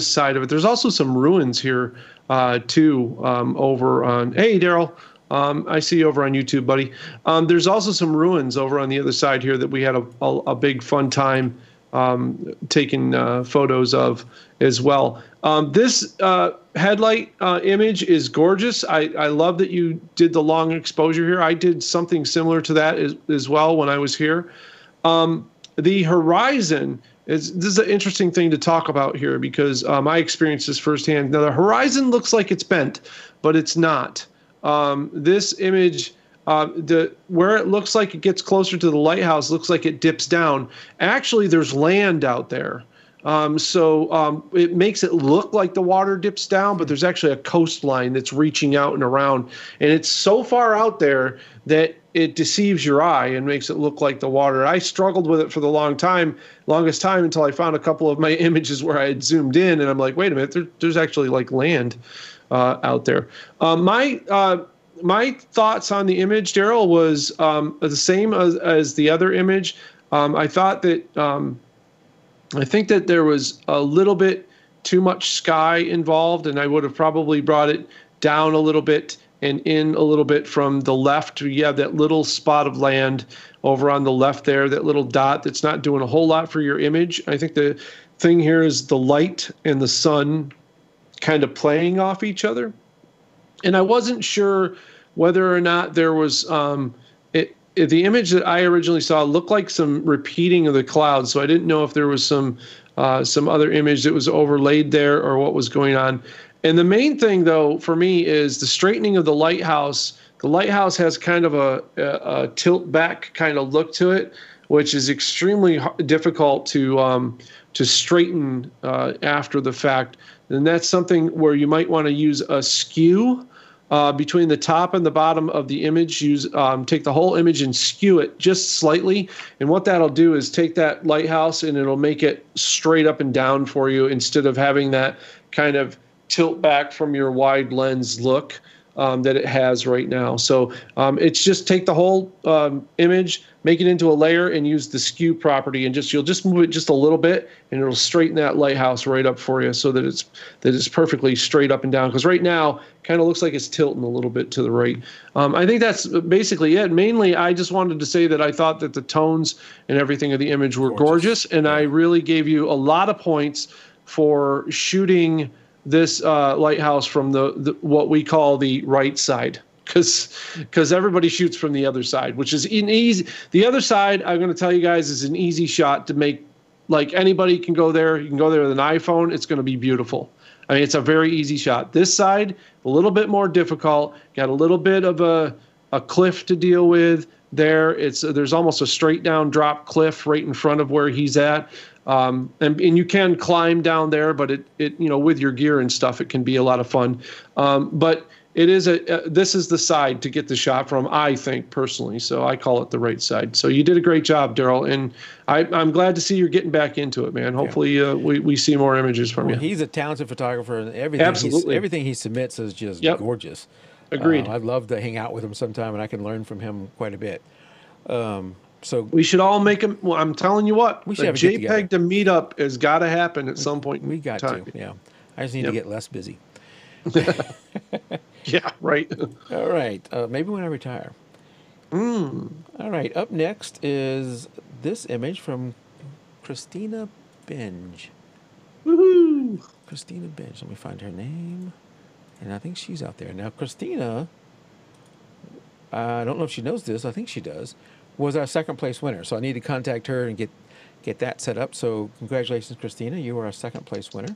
side of it. There's also some ruins here, too, over on. Hey, Daryl. I see you over on YouTube, buddy. There's also some ruins over on the other side here that we had a big fun time taking photos of as well. This headlight image is gorgeous. I love that you did the long exposure here. I did something similar to that as well when I was here. The horizon this is an interesting thing to talk about here because I experienced this firsthand. Now the horizon looks like it's bent, but it's not. This image, where it looks like it gets closer to the lighthouse, looks like it dips down. Actually, there's land out there. So it makes it look like the water dips down, but there's actually a coastline that's reaching out and around. And it's so far out there that it deceives your eye and makes it look like the water. I struggled with it for the longest time until I found a couple of my images where I had zoomed in and I'm like, wait a minute, there's actually like land out there. My thoughts on the image, Daryl, was the same as the other image. I think that there was a little bit too much sky involved, and I would have probably brought it down a little bit and in a little bit from the left. You have that little spot of land over on the left there, that little dot that's not doing a whole lot for your image. I think the thing here is the light and the sun kind of playing off each other. And I wasn't sure whether or not there was the image that I originally saw looked like some repeating of the clouds. So I didn't know if there was some other image that was overlaid there or what was going on. And the main thing, though, for me is the straightening of the lighthouse. The lighthouse has kind of a tilt back kind of look to it, which is extremely difficult to straighten after the fact. And that's something where you might want to use a skew between the top and the bottom of the image. Take the whole image and skew it just slightly. And what that'll do is take that lighthouse and it'll make it straight up and down for you instead of having that kind of tilt back from your wide lens look. that it has right now. So it's just take the whole image, make it into a layer, and use the skew property, and you'll just move it just a little bit, and it'll straighten that lighthouse right up for you, so that it's perfectly straight up and down. Because right now, kind of looks like it's tilting a little bit to the right. I think that's basically it. Mainly, I just wanted to say that I thought that the tones and everything of the image were gorgeous, and I really gave you a lot of points for shooting this lighthouse from the what we call the right side, because everybody shoots from the other side, which is an easy. The other side, I'm going to tell you guys, is an easy shot to make. Like, anybody can go there. You can go there with an iPhone. It's going to be beautiful. I mean, it's a very easy shot. This side, a little bit more difficult. Got a little bit of a cliff to deal with there. There's almost a straight down drop cliff right in front of where he's at. And you can climb down there, but it with your gear and stuff, it can be a lot of fun. But it is this is the side to get the shot from, I think, personally. So I call it the right side. So you did a great job, Daryl, and I'm glad to see you're getting back into it, man. Hopefully we see more images from you. He's a talented photographer, and everything he submits is just gorgeous. Agreed. I'd love to hang out with him sometime, and I can learn from him quite a bit. So we should all make him. Well, I'm telling you what, we should have a JPEG to meet up has got to happen at some point. We got to. Yeah, I just need to get less busy. Yeah, right. All right. Maybe when I retire. All right. Up next is this image from Christina Binge. Woohoo! Christina Binge. Let me find her name. And I think she's out there. Now, Christina, I don't know if she knows this. I think she does. Was our second place winner. So I need to contact her and get that set up. So congratulations, Christina. You were our second place winner.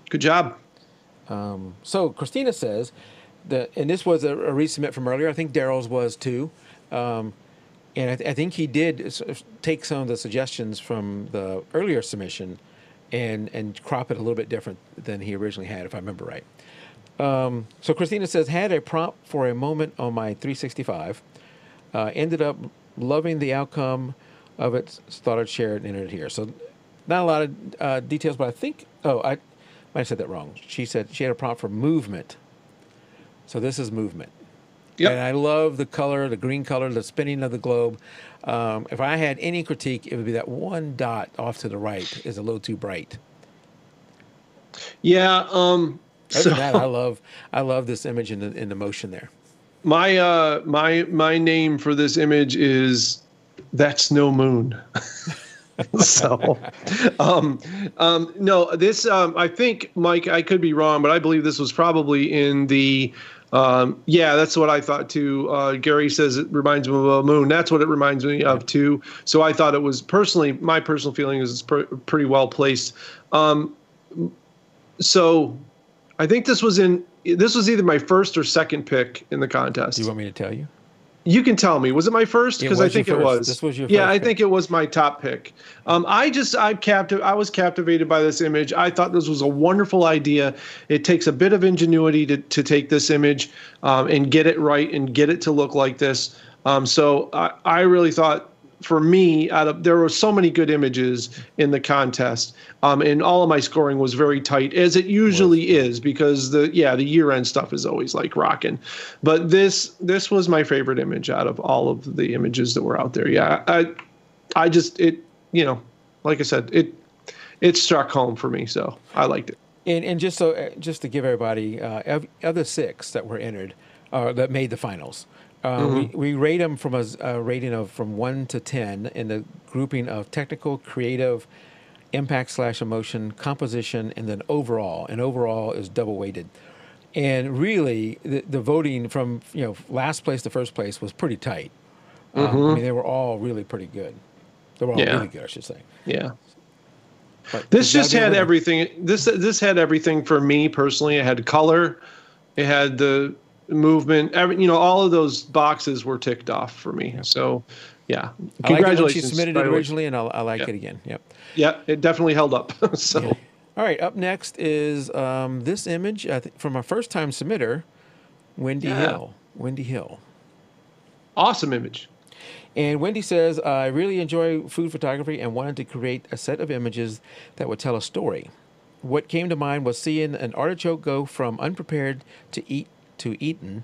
Good job. So Christina says that, and this was a resubmit from earlier. I think Daryl's was too. And I think he did take some of the suggestions from the earlier submission and crop it a little bit different than he originally had, if I remember right. So Christina says, had a prompt for a moment on my 365. Ended up loving the outcome of it. Thought I'd share it and enter it here. So not a lot of details, but I think, I might have said that wrong. She said she had a prompt for movement. So this is movement. Yep. And I love the color, the green color, the spinning of the globe. If I had any critique, it would be that one dot off to the right is a little too bright. Yeah. Other than that, I love this image in the motion there. My name for this image is That's No Moon. So, no, this, I think, Mike, I could be wrong, but I believe this was probably in the, that's what I thought too. Gary says it reminds him of a moon. That's what it reminds me of too. So I thought it was my personal feeling is it's pretty well placed. So I think this was either my first or second pick in the contest. Do you want me to tell you? You can tell me. Was it my first? Because I think it was. This was your first pick. I think it was my top pick. I was captivated by this image. I thought this was a wonderful idea. It takes a bit of ingenuity to take this image and get it right and get it to look like this. So I really thought, for me, there were so many good images in the contest, and all of my scoring was very tight, as it usually is, because the year-end stuff is always like rocking. But this was my favorite image out of all of the images that were out there. Yeah, I just like I said, it struck home for me, so I liked it. And just to give everybody, of the 6 that were entered, that made the finals. We rate them from a rating of from 1 to 10 in the grouping of technical, creative, impact/emotion, composition, and then overall. And overall is double weighted. And really, the voting from last place to first place was pretty tight. I mean, they were all really pretty good. They were all really good, I should say. Yeah. But this just had everything. This had everything for me personally. It had color. It had the movement, all of those boxes were ticked off for me. Yeah. So, yeah, congratulations. I like it when she submitted it originally, and I like it again. Yep. Yeah, it definitely held up. So, yeah. All right, up next is this image from our first-time submitter, Wendy Hill. Wendy Hill. Awesome image. And Wendy says, I really enjoy food photography and wanted to create a set of images that would tell a story. what came to mind was seeing an artichoke go from unprepared to eaten.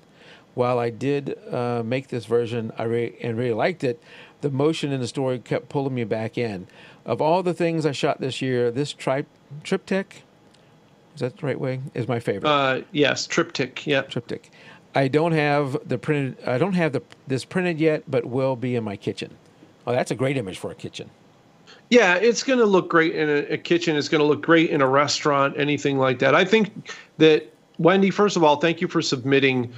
While I did make this version, and really liked it, the motion in the story kept pulling me back in. Of all the things I shot this year, this triptych, is that the right way? Is my favorite. Yes, triptych. Yeah. Triptych. I don't have this printed yet, but will be in my kitchen. Oh, that's a great image for a kitchen. Yeah, it's going to look great in a kitchen. It's going to look great in a restaurant, anything like that. I think that, Wendy, first of all, thank you for submitting.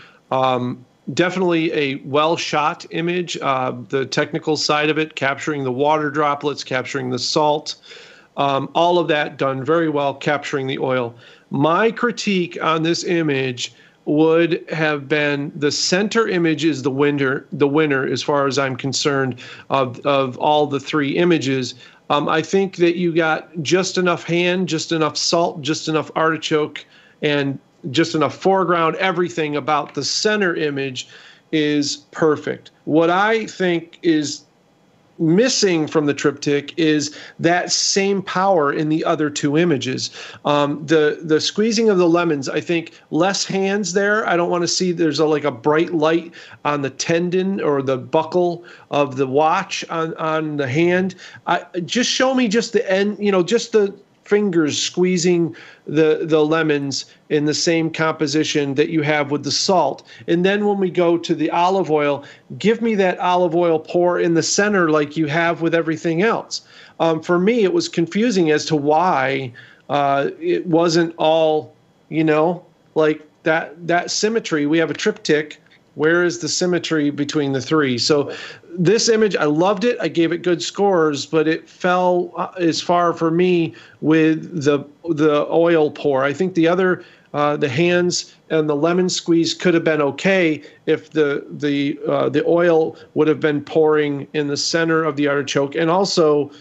Definitely a well-shot image. The technical side of it, capturing the water droplets, capturing the salt, all of that done very well, capturing the oil. My critique on this image would have been the center image is the winner as far as I'm concerned of all the three images. I think that you got just enough hand, just enough salt, just enough artichoke, and just enough foreground. Everything about the center image is perfect. What I think is missing from the triptych is that same power in the other two images. The squeezing of the lemons, I think less hands there. I don't want to see there's like a bright light on the tendon or the buckle of the watch on the hand. Just show me just the end, just the fingers squeezing the lemons in the same composition that you have with the salt. And then when we go to the olive oil, give me that olive oil pour in the center like you have with everything else. For me, it was confusing as to why it wasn't all, like that symmetry. We have a triptych. Where is the symmetry between the three? So this image, I loved it. I gave it good scores, but it fell as far for me with the oil pour. I think the other, the hands and the lemon squeeze could have been okay if the oil would have been pouring in the center of the artichoke and also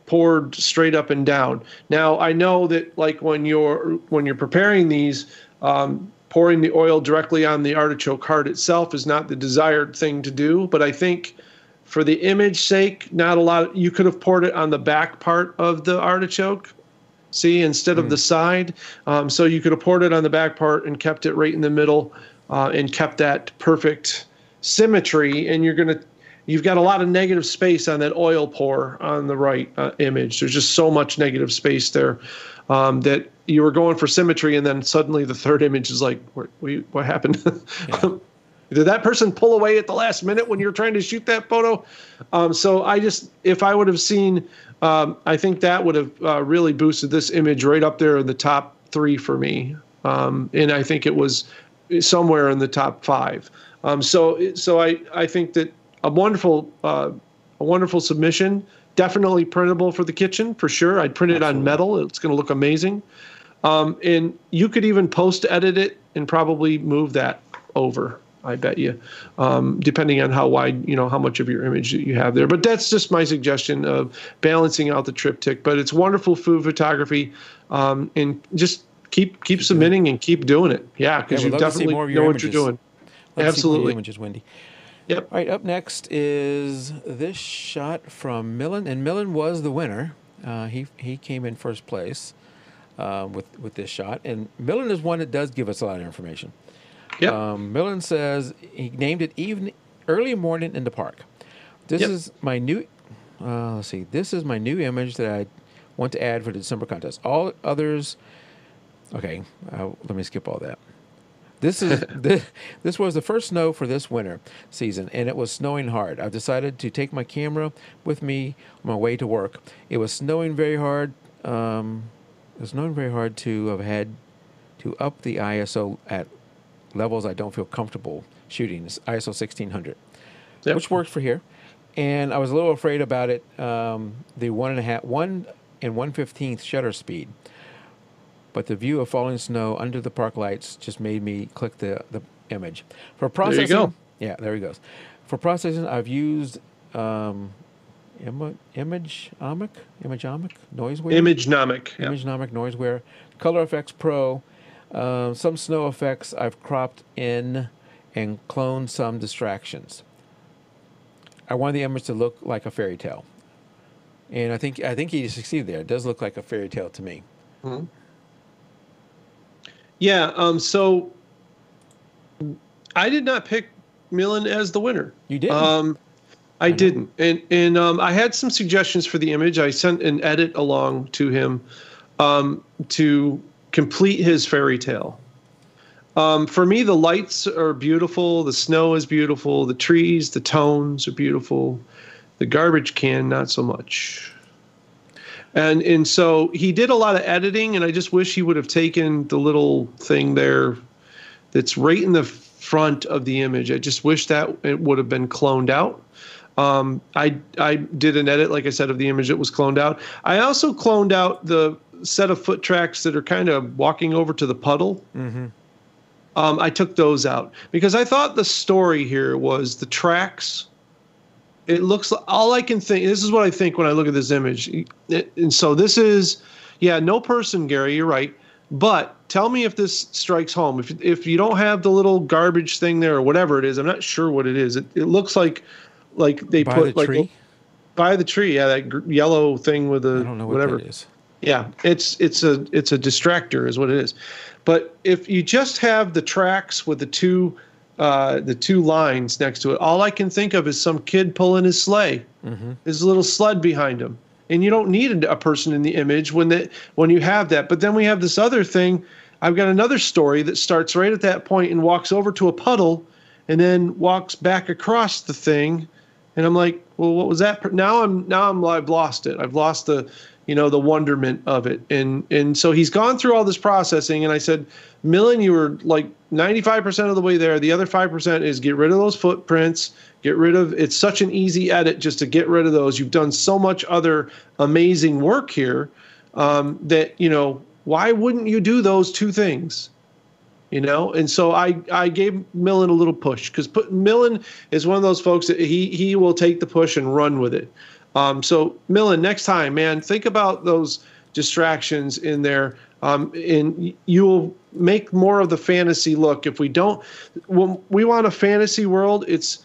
poured straight up and down. Now I know that like when you're preparing these. Pouring the oil directly on the artichoke heart itself is not the desired thing to do, but I think for the image sake, not a lot. You could have poured it on the back part of the artichoke, see, instead of the side. So you could have poured it on the back part and kept it right in the middle and kept that perfect symmetry. And you've got a lot of negative space on that oil pour on the right image. There's just so much negative space there that you were going for symmetry, and then suddenly the third image is like, what happened? Yeah. Did that person pull away at the last minute when you're trying to shoot that photo? So if I would have seen, I think that would have really boosted this image right up there in the top 3 for me. And I think it was somewhere in the top 5. So I think that a wonderful submission. Definitely printable for the kitchen for sure. I'd print it on metal. It's going to look amazing. And you could even post-edit it and probably move that over, I bet you, depending on how wide, how much of your image that you have there. But that's just my suggestion of balancing out the triptych. But it's wonderful food photography, and just keep submitting and keep doing it. Yeah, because you definitely know what you're doing. Absolutely. Images, Wendy. Yep. All right, up next is this shot from Millen, and Millen was the winner. He came in first place with this shot, and Millen is one that does give us a lot of information. Yep. Millen says he named it early morning in the park. This is my new. Let's see. This is my new image that I want to add for the December contest. All others. Okay, let me skip all that. This was the first snow for this winter season, and it was snowing hard. I've decided to take my camera with me on my way to work. It was snowing very hard. To have had to up the ISO at levels I don't feel comfortable shooting. It's ISO 1600, which works for here. And I was a little afraid about it. The 1 1/15 shutter speed. But the view of falling snow under the park lights just made me click the image. For processing, there you go. Yeah, there he goes. For processing, I've used Imagenomic Noiseware. Imagenomic Noiseware. Color Effects Pro. Some snow effects I've cropped in and cloned some distractions. I wanted the image to look like a fairy tale, and I think he succeeded there. It does look like a fairy tale to me. Mhm. Yeah. So I did not pick Millen as the winner. You didn't. I I know. didn't, and I had some suggestions for the image. I sent an edit along to him to complete his fairy tale. For me, the lights are beautiful. The snow is beautiful. The trees, the tones are beautiful. The garbage can, not so much. And so he did a lot of editing, and I just wish he would have taken the little thing there that's right in the front of the image. I just wish that it would have been cloned out. I did an edit, like I said, of the image that was cloned out. I also cloned out the set of foot tracks that are kind of walking over to the puddle. Mm-hmm. I took those out because I thought the story here was the tracks. It looks like, all I can think, this is what I think when I look at this image. And so this is, yeah, no person, Gary, you're right. But tell me if this strikes home. If you don't have the little garbage thing there or whatever it is, I'm not sure what it is. It looks like they By put the tree? by the tree. Yeah, that yellow thing with the I don't know what whatever. that is. Yeah, it's a distractor is what it is. But if you just have the tracks with the two lines next to it, all I can think of is some kid pulling his sleigh. Mm-hmm. His little sled behind him. And you don't need a person in the image when you have that. But then we have this other thing. I've got another story that starts right at that point and walks over to a puddle and then walks back across the thing. And I'm like, well, what was that? I've lost it. I've lost the wonderment of it. And so he's gone through all this processing. And I said, Millen, you were like 95% of the way there. The other 5% is get rid of those footprints. It's such an easy edit just to get rid of those. You've done so much other amazing work here that, why wouldn't you do those two things? And so I gave Millen a little push because Millen is one of those folks that he will take the push and run with it. So Millen, next time, man, think about those distractions in there, and you will make more of the fantasy look. If we don't, when we want a fantasy world, it's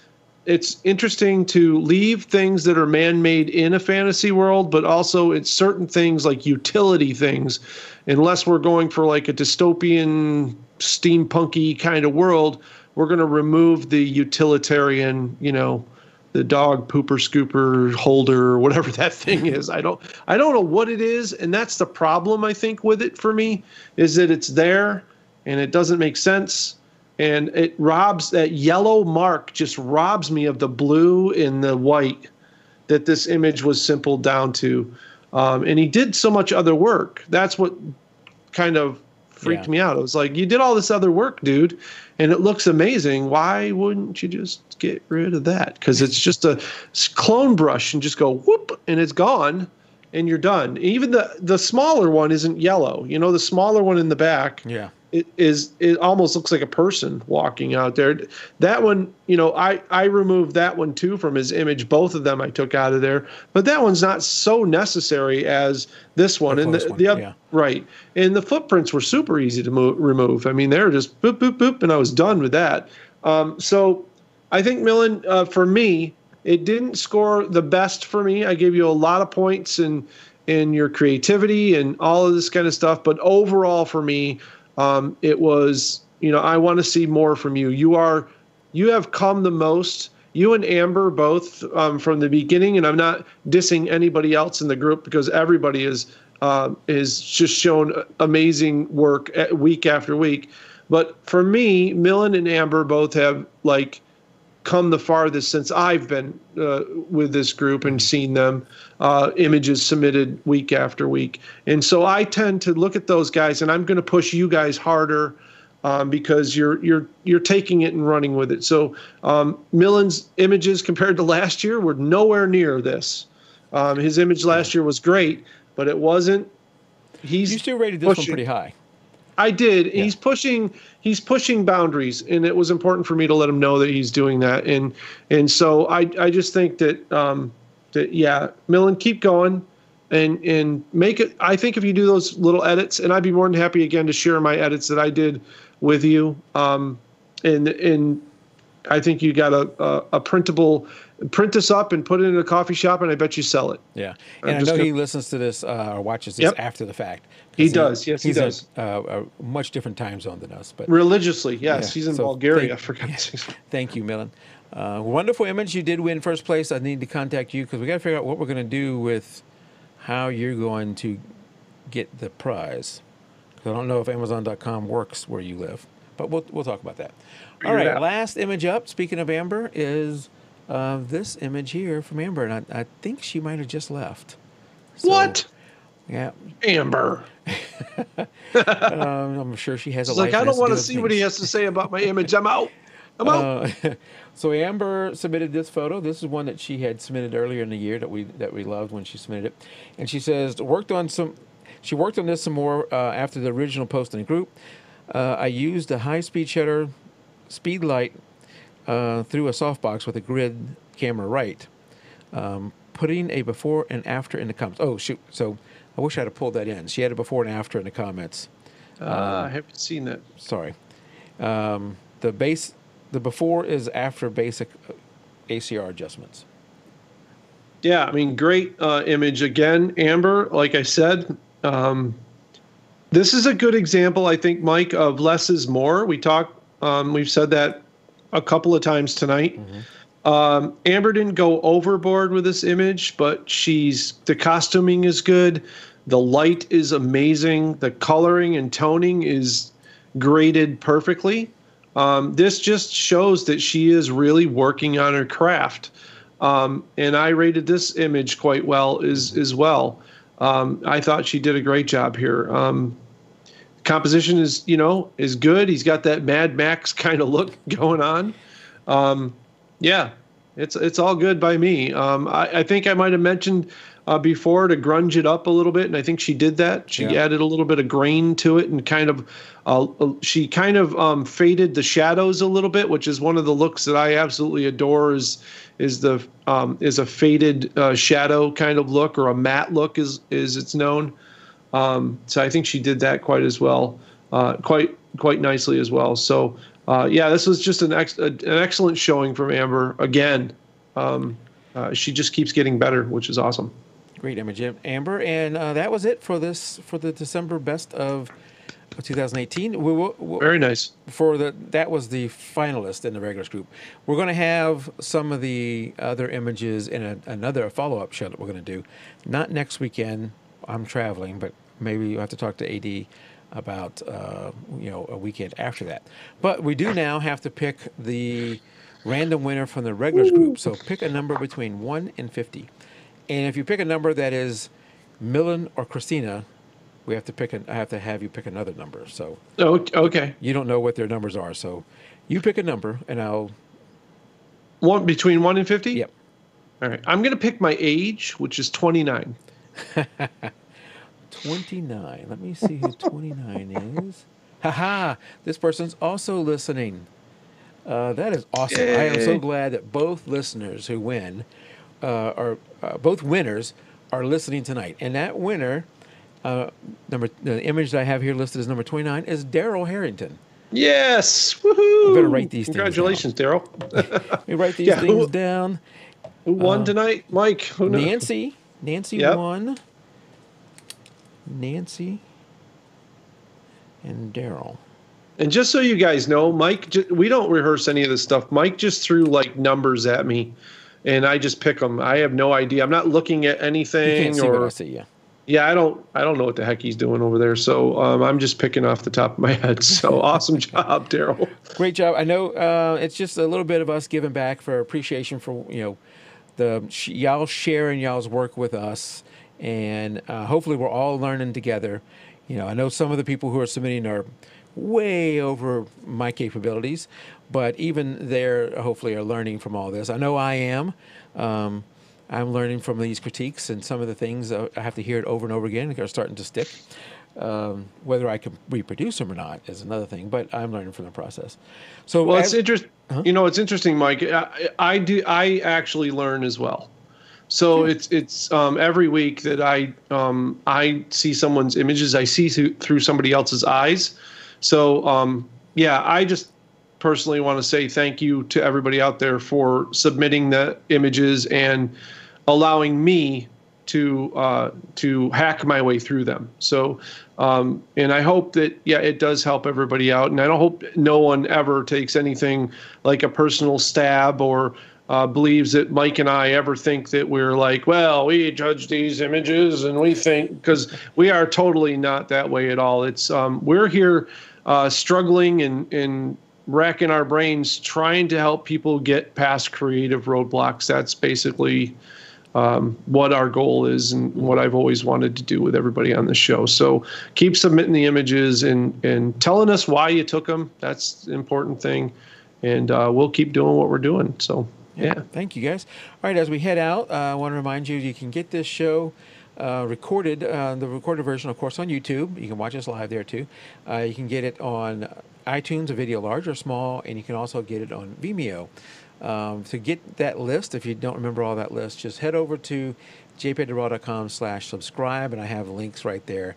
interesting to leave things that are man-made in a fantasy world, but also it's certain things like utility things, unless we're going for like a dystopian, steampunky kind of world, we're going to remove the utilitarian, the dog pooper scooper holder or whatever that thing is. I don't know what it is, and that's the problem I think with it for me, is that it's there and it doesn't make sense, and it robs, that yellow mark just robs me of the blue and the white that this image was simpled down to. And he did so much other work. That's what kind of freaked me out. It was like, you did all this other work, dude, and it looks amazing. Why wouldn't you just get rid of that? Because it's just a clone brush and just go whoop, and it's gone, and you're done. Even the smaller one isn't yellow. The smaller one in the back. Yeah. It almost looks like a person walking out there. That one, I removed that one too from his image. Both of them I took out of there, but that one's not so necessary as this one. And the other, yeah. Right. And the footprints were super easy to remove. I mean, they were just boop, boop, boop, and I was done with that. So I think Millen, for me, it didn't score the best for me. I gave you a lot of points in your creativity and all of this kind of stuff. But overall for me, it was, I want to see more from you. You have come the most, you and Amber both, from the beginning, and I'm not dissing anybody else in the group because everybody is just shown amazing work week after week. But for me, Millen and Amber both have come the farthest since I've been with this group and seen them images submitted week after week. And so I tend to look at those guys, and I'm going to push you guys harder because you're taking it and running with it. So Millen's images compared to last year were nowhere near this. His image last year was great, but it wasn't. You still rated this one pretty high. I did. Yeah. He's pushing boundaries, and it was important for me to let him know that he's doing that. And so I just think that Millen, keep going and make it. I think if you do those little edits, and I'd be more than happy again to share my edits that I did with you. And I think you got a printable print this up and put it in a coffee shop, and I bet you sell it. Yeah, and I know he listens to this or watches this after the fact. He does. Yes, he does. A much different time zone than us, but religiously, yes. He's in Bulgaria. Thank you, Millen. Wonderful image. You did win first place. I need to contact you because we got to figure out what we're going to do with how you're going to get the prize. I don't know if Amazon.com works where you live, but we'll talk about that. All right, last image up, speaking of Amber, is this image here from Amber, and I think she might have just left. So, what? Yeah. Amber. I'm sure she has a life. Like, I don't want to see what he has to say about my image. I'm out. I'm out. So Amber submitted this photo. This is one that she had submitted earlier in the year that we loved when she submitted it. And she says, she worked on this some more after the original post in the group. I used a high-speed shutter speed light through a softbox with a grid camera right, putting a before and after in the comments. Oh, shoot. So I wish I'd have pulled that in. She had a before and after in the comments. I haven't seen that. Sorry. The before is after basic ACR adjustments. Yeah, I mean, great image again, Amber. Like I said, this is a good example, I think, Mike, of less is more. We've said that a couple of times tonight. Mm-hmm. Amber didn't go overboard with this image, but the costuming is good. The light is amazing. The coloring and toning is graded perfectly. This just shows that she is really working on her craft. And I rated this image quite well as well. I thought she did a great job here. Composition is good. He's got that Mad Max kind of look going on. Yeah, it's all good by me. I think I might have mentioned before to grunge it up a little bit, and I think she did that. She added a little bit of grain to it, and she kind of faded the shadows a little bit, which is one of the looks that I absolutely adore. Is a faded shadow kind of look, or a matte look, as it's known. So I think she did that quite nicely as well. So this was just an excellent showing from Amber again. She just keeps getting better, which is awesome. Great image, Amber, and that was it for the December best of 2018. Very nice. That was the finalist in the regulars group. We're going to have some of the other images in another follow-up show that we're going to do. Not next weekend. I'm traveling, but maybe you'll have to talk to AD about a weekend after that. But we do now have to pick the random winner from the regulars group. So pick a number between 1 and 50. And if you pick a number that is Millen or Christina, I have to have you pick another number. So okay. You don't know what their numbers are, so you pick a number, and I'll. Between 1 and 50? Yep. All right. I'm going to pick my age, which is 29. 29. Let me see who 29 is. Ha! This person's also listening. That is awesome. Yay. I am so glad that both listeners who win both winners are listening tonight. And that winner, the image that I have here listed as number 29, is Daryl Harrington. Yes! Woohoo! I better write these Congratulations, Daryl. Let me write these things down. Who won tonight, Mike? Who knows? Nancy won. Nancy and Daryl. And just so you guys know, Mike, we don't rehearse any of this stuff. Mike just threw numbers at me, and I just pick them. I have no idea. I'm not looking at anything. You can't see what I see, yeah. Yeah, I don't know what the heck he's doing over there. So I'm just picking off the top of my head. So awesome job, Daryl. Great job. I know it's just a little bit of us giving back for appreciation for y'all sharing y'all's work with us, and hopefully we're all learning together. I know some of the people who are submitting are way over my capabilities, but even they're hopefully are learning from all this. I know I am. I'm learning from these critiques, and some of the things I have to hear it over and over again. They're starting to stick. Whether I can reproduce them or not is another thing, but I'm learning from the process. So, it's interesting. Uh-huh. It's interesting, Mike. I actually learn as well. So it's every week that I see someone's images. I see through somebody else's eyes. So I just personally want to say thank you to everybody out there for submitting the images and allowing me to hack my way through them. So, and I hope that, yeah, it does help everybody out. And I don't hope no one ever takes anything like a personal stab or believes that Mike and I ever think that we're like, well, we judge these images and we think, because we are totally not that way at all. It's we're here struggling and racking our brains trying to help people get past creative roadblocks. That's basically what our goal is and what I've always wanted to do with everybody on the show. So keep submitting the images and telling us why you took them. That's the important thing. And we'll keep doing what we're doing. So, yeah. Thank you, guys. All right, as we head out, I want to remind you, you can get this show recorded, the recorded version, of course, on YouTube. You can watch us live there, too. You can get it on iTunes, a video large or small, and you can also get it on Vimeo. To get that list, if you don't remember all that list, just head over to jpeg2RAW.com/subscribe, and I have links right there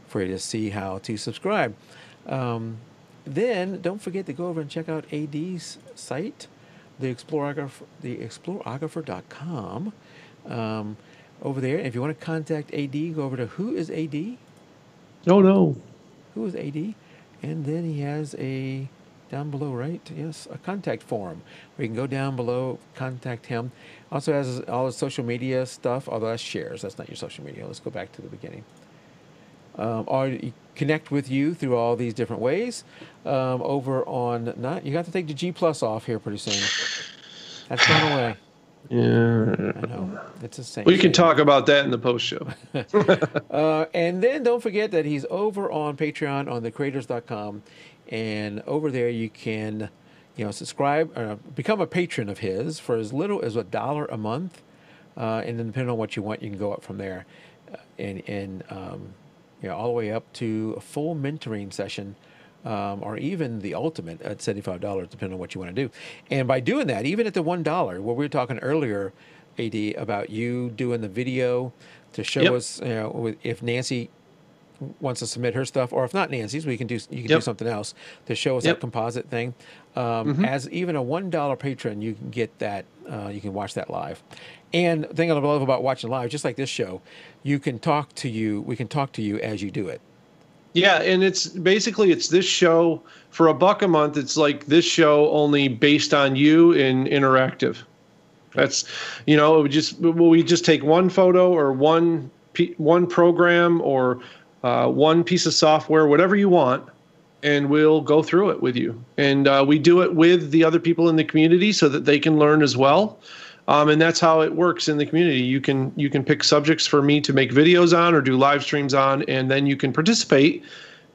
for you to see how to subscribe. Then don't forget to go over and check out AD's site, theexplorographer.com. Over there, if you want to contact AD, go over to Who is AD? Oh, no. Who is AD? And then he has a, down below, right? Yes, a contact form where you can go down below, contact him. Also has all his social media stuff, although that's shares. That's not your social media. Let's go back to the beginning. Or connect with you through all these different ways. Over on, not, you got to take the G Plus off here pretty soon. That's gone away. Yeah. I know. It's the same. We can talk about that in the post show. And then don't forget that he's over on Patreon on thecreators.com. And over there you can, subscribe, become a patron of his for as little as $1 a month. And then depending on what you want, you can go up from there. All the way up to a full mentoring session, or even the ultimate at $75, depending on what you want to do. And by doing that, even at the $1, what we were talking earlier, AD, about you doing the video to show us, if Nancy wants to submit her stuff, or if not Nancy's, you can do something else to show us that composite thing. As even a $1 patron, you can get that. You can watch that live. And the thing I love about watching live, just like this show, we can talk to you as you do it. Yeah, and it's this show for $1 a month. It's like this show only based on you in interactive. That's, we just take one photo or one program or one piece of software, whatever you want, and we'll go through it with you. And we do it with the other people in the community so that they can learn as well. And that's how it works in the community. You can pick subjects for me to make videos on or do live streams on, and then you can participate.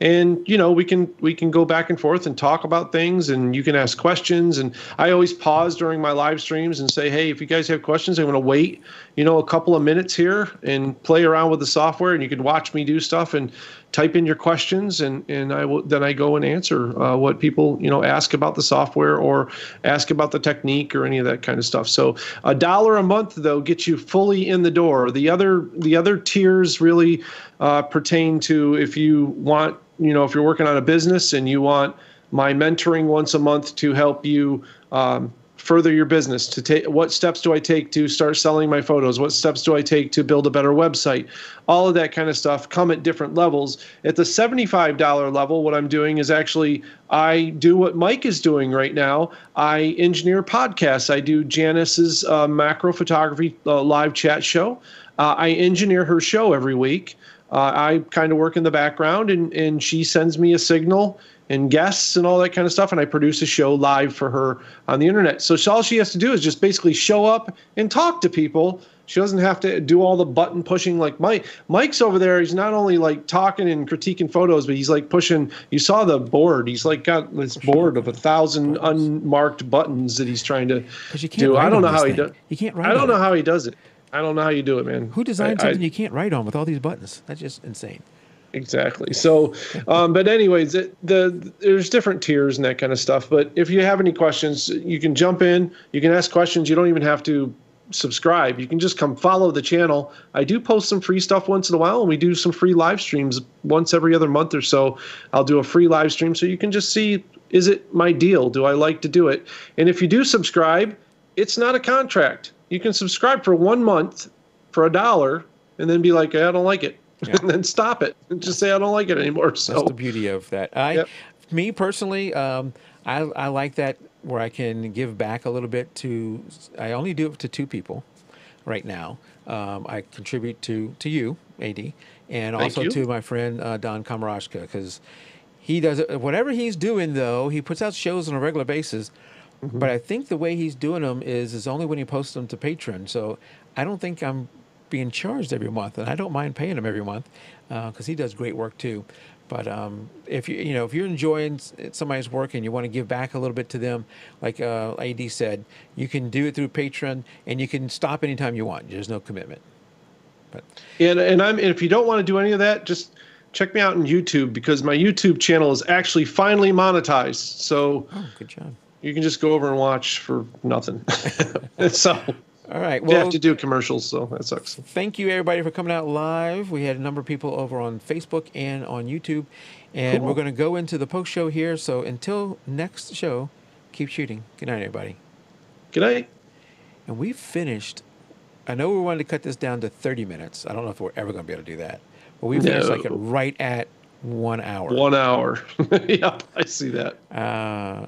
And we can go back and forth and talk about things, and you can ask questions. And I always pause during my live streams and say, hey, if you guys have questions, I'm going to wait, a couple of minutes here and play around with the software, and you can watch me do stuff and type in your questions, and I go and answer what people ask about the software or ask about the technique or any of that kind of stuff. So $1 a month though gets you fully in the door. The other tiers really pertain to if you want, if you're working on a business and you want my mentoring once a month to help you further your business, to take what steps do I take to start selling my photos, what steps do I take to build a better website, all of that kind of stuff come at different levels. At the $75 level, what I'm doing is actually I do what Mike is doing right now. I engineer podcasts. I do Janice's macro photography live chat show. I engineer her show every week. I kind of work in the background, and she sends me a signal and guests and all that kind of stuff, and I produce a show live for her on the internet. So all she has to do is just basically show up and talk to people. She doesn't have to do all the button pushing like Mike. Mike's over there. He's not only like talking and critiquing photos, but he's like pushing. You saw the board. He's like got this board of 1,000 unmarked buttons that he's trying to do. I don't know how he does. You can't write. I don't know how he does it. I don't know how you do it, man. Who designed something you can't write on with all these buttons? That's just insane. Exactly. So, but anyways, there's different tiers and that kind of stuff. But if you have any questions, you can jump in. You can ask questions. You don't even have to subscribe. You can just come follow the channel. I do post some free stuff once in a while, and we do some free live streams once every other month or so. I'll do a free live stream so you can just see is it my deal? Do I like to do it? And if you do subscribe, it's not a contract. You can subscribe for 1 month for $1 and then be like, I don't like it. Yeah. And then stop it and just say, I don't like it anymore. So that's the beauty of that. Me personally, I like that where I can give back a little bit to, I only do it to 2 people right now. I contribute to you, AD, and also to my friend Don Kamarashka, because he does it, whatever he's doing, though, he puts out shows on a regular basis. Mm-hmm. But I think the way he's doing them is only when he posts them to Patreon. So I don't think I'm being charged every month, and I don't mind paying him every month because he does great work too. But if if you're enjoying somebody's work and you want to give back a little bit to them, like AD said, you can do it through Patreon, and you can stop anytime you want. There's no commitment. But and if you don't want to do any of that, just check me out on YouTube, because my YouTube channel is actually finally monetized. So good job. You can just go over and watch for nothing. So all right. Well, you have to do commercials, so that sucks. Thank you, everybody, for coming out live. We had a number of people over on Facebook and on YouTube, and we're going to go into the post show here. So until next show, keep shooting. Good night, everybody. Good night. And we finished. I know we wanted to cut this down to 30 minutes. I don't know if we're ever going to be able to do that, but we finished right at 1 hour. 1 hour. Yep, I see that.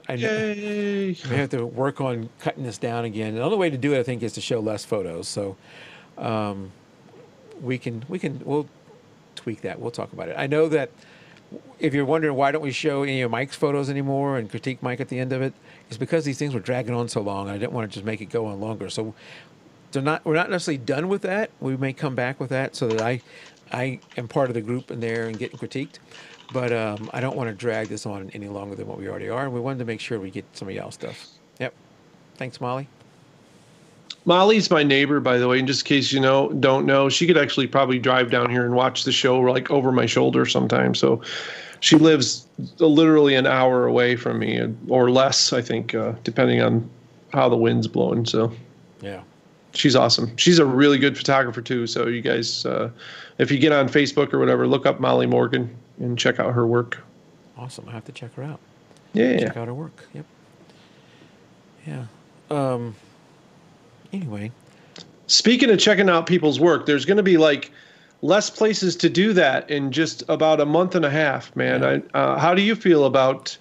Yay! We have to work on cutting this down again. The only way to do it, I think, is to show less photos. So we'll tweak that. We'll talk about it. I know that if you're wondering why don't we show any of Mike's photos anymore and critique Mike at the end of it, it's because these things were dragging on so long. I didn't want to just make it go on longer. So we're not necessarily done with that. We may come back with that so that I am part of the group in there and getting critiqued, but I don't want to drag this on any longer than what we already are. And we wanted to make sure we get some of y'all stuff. Yep. Thanks, Molly. Molly's my neighbor, by the way, and just in case you don't know, she could actually probably drive down here and watch the show like over my shoulder sometimes. So she lives literally an hour away from me, or less, I think, depending on how the wind's blowing. So yeah. She's awesome. She's a really good photographer too. So you guys, if you get on Facebook or whatever, look up Molly Morgan and check out her work. Awesome. I have to check her out. Yeah. Check out her work. Yep. Yeah. Anyway. Speaking of checking out people's work, there's going to be like less places to do that in just about a month and a half, man. Yeah. How do you feel about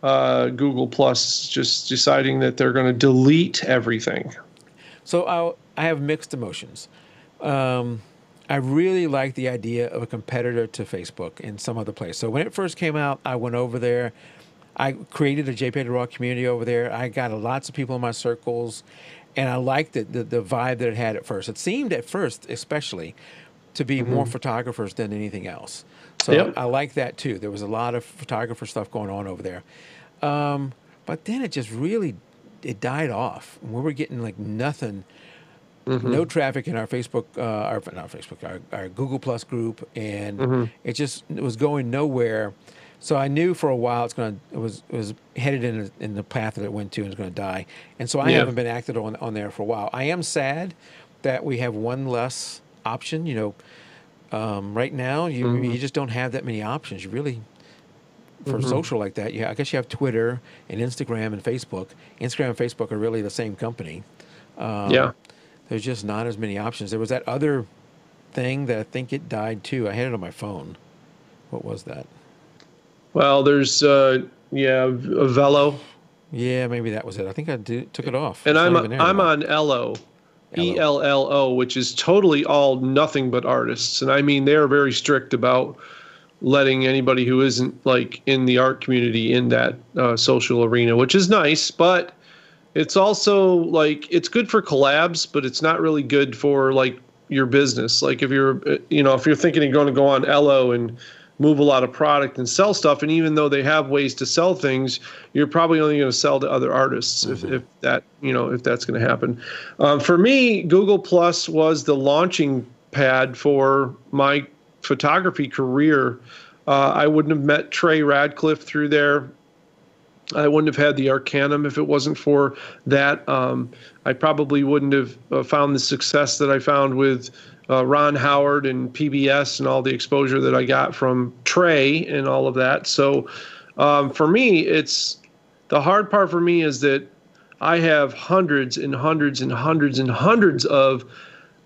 Google Plus just deciding that they're going to delete everything? So I have mixed emotions. I really like the idea of a competitor to Facebook in some other place. So when it first came out, I went over there. I created a jpeg2RAW community over there. I got lots of people in my circles, and I liked the vibe that it had at first. It seemed at first, especially, to be more photographers than anything else. So I like that too. There was a lot of photographer stuff going on over there. But then it just really it died off. We were getting like nothing, no traffic in our Facebook, our Google Plus group, and it was going nowhere. So I knew for a while it was headed in the path that it went to and it's going to die. And so I haven't been active on there for a while. I am sad that we have one less option. Right now you just don't have that many options. You really. For social like that, I guess you have Twitter and Instagram and Facebook. Instagram and Facebook are really the same company. There's just not as many options. There was that other thing that I think it died too. I had it on my phone. What was that? Well, there's Velo. Yeah, maybe that was it. I think I took it off. And I'm on Ello. ELLO, which is totally all nothing but artists. And I mean, they're very strict about letting anybody who isn't like in the art community in that social arena, which is nice, but it's also like it's good for collabs, but it's not really good for like your business. Like if you're thinking you're going to go on Ello and move a lot of product and sell stuff, and even though they have ways to sell things, you're probably only going to sell to other artists if that's going to happen. For me, Google Plus was the launching pad for my photography career. I wouldn't have met Trey Radcliffe through there. I wouldn't have had the Arcanum if it wasn't for that. I probably wouldn't have found the success that I found with Ron Howard and PBS and all the exposure that I got from Trey and all of that. So For me, it's the hard part for me is that I have hundreds and hundreds and hundreds and hundreds of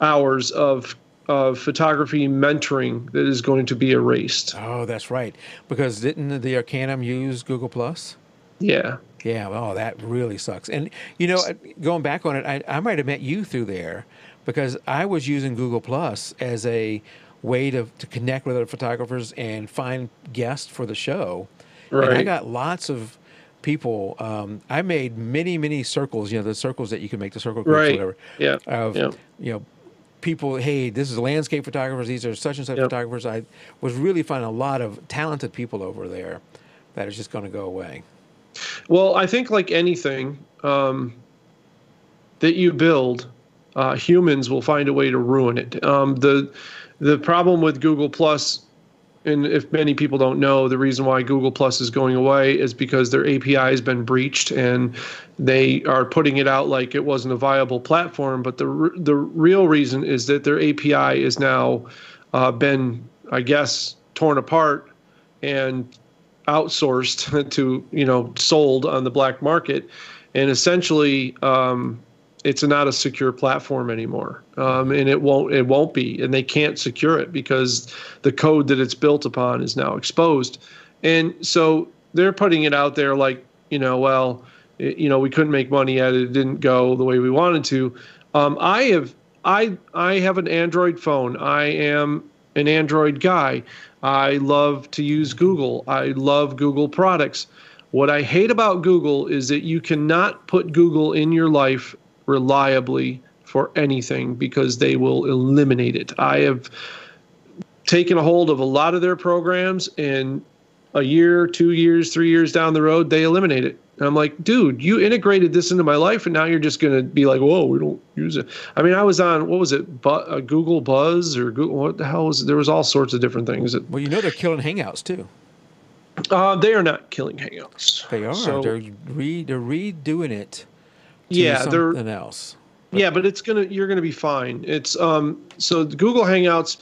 hours of photography mentoring that is going to be erased. Oh, that's right. Because didn't the Arcanum use Google Plus? Yeah. Yeah, oh, that really sucks. And, going back on it, I might have met you through there because I was using Google Plus as a way to connect with other photographers and find guests for the show. Right. And I got lots of people. I made many, many circles, the circles that you can make, the circle groups, Right. whatever. Yeah. Of, Yeah. People, hey, this is landscape photographers. These are such and such photographers. I was really finding a lot of talented people over there that is just going to go away. Well, I think like anything that you build, humans will find a way to ruin it. The problem with Google Plus, and if many people don't know, the reason why Google Plus is going away is because their API has been breached, and they are putting it out like it wasn't a viable platform. But the real reason is that their API is now been, I guess, torn apart and outsourced to, sold on the black market. And essentially, it's not a secure platform anymore. And it won't be, and they can't secure it because the code that it's built upon is now exposed. And so they're putting it out there like, we couldn't make money at it. It didn't go the way we wanted to. I have an Android phone. I am an Android guy. I love to use Google. I love Google products. What I hate about Google is that you cannot put Google in your life reliably for anything because they will eliminate it. I have taken a hold of a lot of their programs, and a year, 2 years, 3 years down the road, they eliminate it. And I'm like, dude, you integrated this into my life, and now you're just going to be like, whoa, we don't use it. I mean, I was on, what was it, Google Buzz or Google, what the hell was it? There was all sorts of different things. Well, they're killing Hangouts too. They are not killing Hangouts. They are. So, they're redoing it to something else. But you're gonna be fine. It's so Google Hangouts,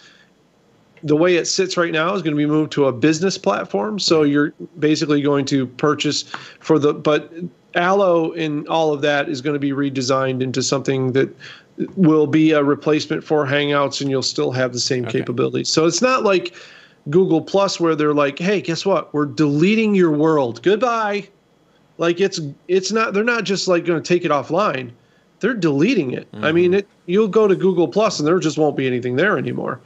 the way it sits right now, is going to be moved to a business platform. So you're basically going to purchase but Allo and all of that is going to be redesigned into something that will be a replacement for Hangouts, and you'll still have the same capabilities. So it's not like Google Plus where they're like, hey, guess what? We're deleting your world. Goodbye. Like it's not, they're not just like going to take it offline. They're deleting it. Mm-hmm. I mean, you'll go to Google Plus and there just won't be anything there anymore.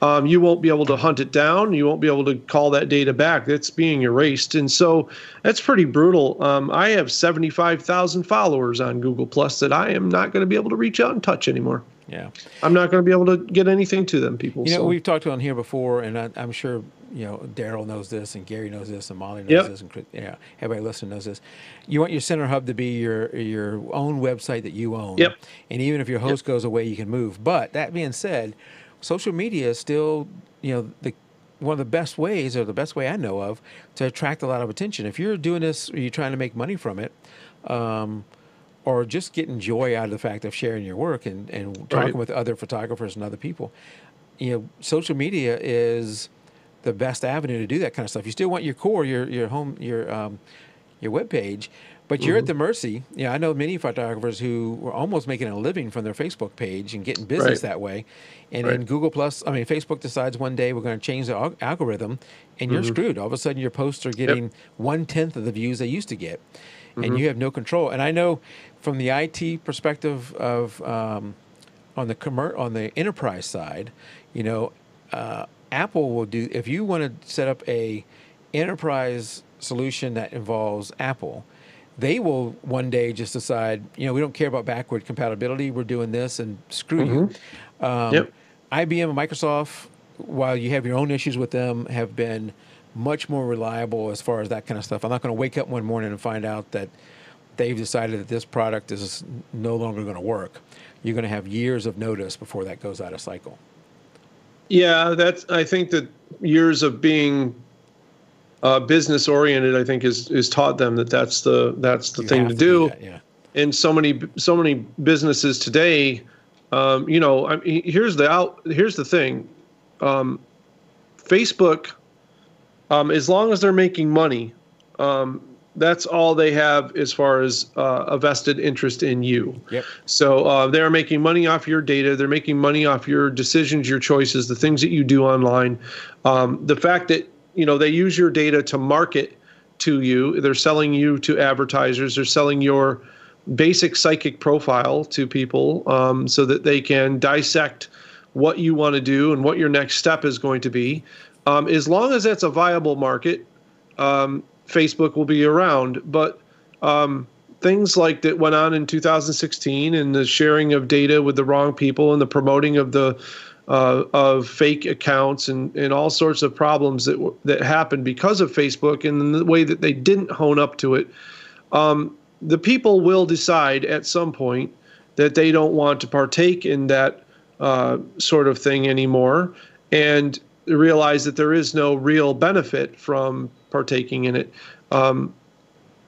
You won't be able to hunt it down. You won't be able to call that data back. It's being erased. And so that's pretty brutal. I have 75,000 followers on Google Plus that I am not going to be able to reach out and touch anymore. Yeah. I'm not going to be able to get anything to them, people. We've talked on here before, and I'm sure, Daryl knows this, and Gary knows this, and Molly knows this, and everybody listening knows this. You want your center hub to be your own website that you own. Yep. And even if your host goes away, you can move. But that being said, social media is still, one of the best ways, or the best way I know of, to attract a lot of attention. If you're doing this, or you're trying to make money from it, or just getting joy out of the fact of sharing your work and talking with other photographers and other people, social media is the best avenue to do that kind of stuff. You still want your core, your home, your web page, but you're at the mercy. I know many photographers who were almost making a living from their Facebook page and getting business that way. And then Facebook decides one day we're going to change the algorithm, and you're screwed. All of a sudden, your posts are getting 1/10 of the views they used to get, and you have no control. And I know from the IT perspective of on the enterprise side, Apple will do, if you want to set up a enterprise solution that involves Apple, they will one day just decide, we don't care about backward compatibility. We're doing this, and screw you. IBM and Microsoft, while you have your own issues with them, have been much more reliable as far as that kind of stuff. I'm not going to wake up one morning and find out that they've decided that this product is no longer going to work. You're going to have years of notice before that goes out of cycle. Yeah, I think that years of being business oriented, I think is taught them that's the thing to do. And so many businesses today, here's the thing. Facebook, as long as they're making money, That's all they have as far as a vested interest in you. Yep. So they're making money off your data. They're making money off your decisions, your choices, the things that you do online. The fact that, they use your data to market to you. They're selling you to advertisers. They're selling your basic psychic profile to people so that they can dissect what you want to do and what your next step is going to be. As long as that's a viable market, Facebook will be around. But things like that went on in 2016 and the sharing of data with the wrong people and the promoting of of fake accounts and all sorts of problems that happened because of Facebook and the way that they didn't hone up to it. The people will decide at some point that they don't want to partake in that sort of thing anymore and realize that there is no real benefit from partaking in it.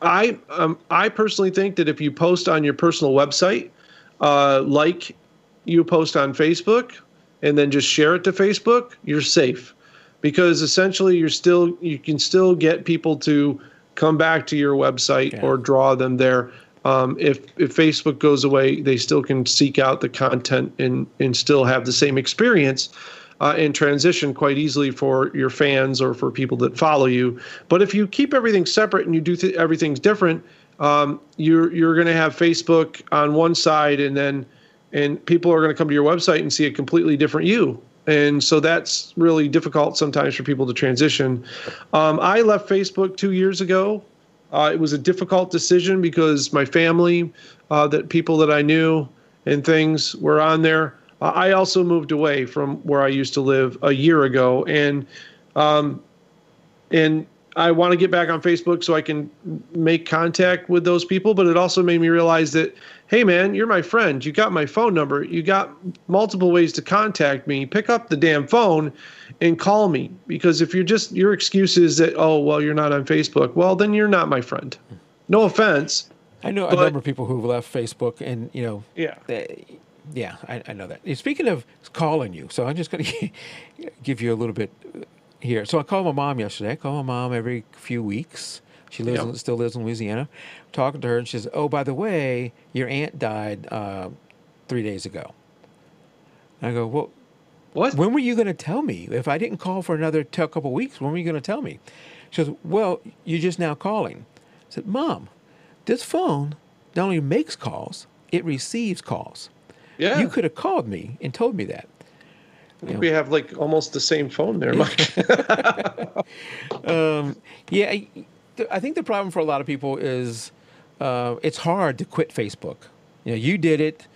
I personally think that if you post on your personal website, like you post on Facebook, and then just share it to Facebook, you're safe, because essentially you can still get people to come back to your website or draw them there. If Facebook goes away, they still can seek out the content and still have the same experience. And transition quite easily for your fans or for people that follow you. But if you keep everything separate and you do everything's different, you're going to have Facebook on one side, and people are going to come to your website and see a completely different you. And so that's really difficult sometimes for people to transition. I left Facebook 2 years ago. It was a difficult decision because my family, people that I knew and things were on there. I also moved away from where I used to live a year ago, and I want to get back on Facebook so I can make contact with those people. But it also made me realize that, hey, man, you're my friend. You got my phone number. You got multiple ways to contact me. Pick up the damn phone and call me, because if your excuse is that, oh, well, you're not on Facebook, well, then you're not my friend. No offense. I know a number of people who've left Facebook, and yeah, I know that. Speaking of calling you, so I'm just going to give you a little bit here. So I called my mom yesterday. I call my mom every few weeks. She still lives in Louisiana. Talking to her, and she says, "Oh, by the way, your aunt died 3 days ago." And I go, "Well, what? When were you going to tell me? If I didn't call for another couple of weeks, when were you going to tell me?" She goes, "Well, you're just now calling." I said, "Mom, this phone not only makes calls, it receives calls. Yeah. You could have called me and told me that." We have like almost the same phone there, Mike. I think the problem for a lot of people is it's hard to quit Facebook. You did it.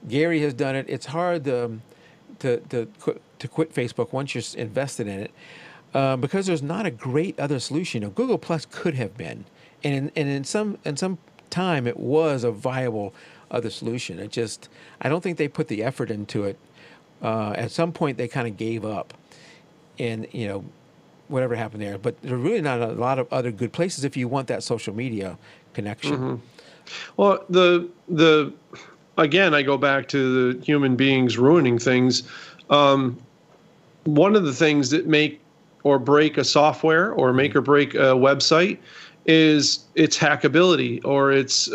Gary has done it. It's hard to quit Facebook once you're invested in it because there's not a great other solution. Google Plus could have been, and in some time it was a viable other solution. I don't think they put the effort into it. At some point they kind of gave up, and whatever happened there. But there's really not a lot of other good places if you want that social media connection. Mm-hmm. Well, again, I go back to the human beings ruining things. One of the things that make or break a software or make or break a website is its hackability or its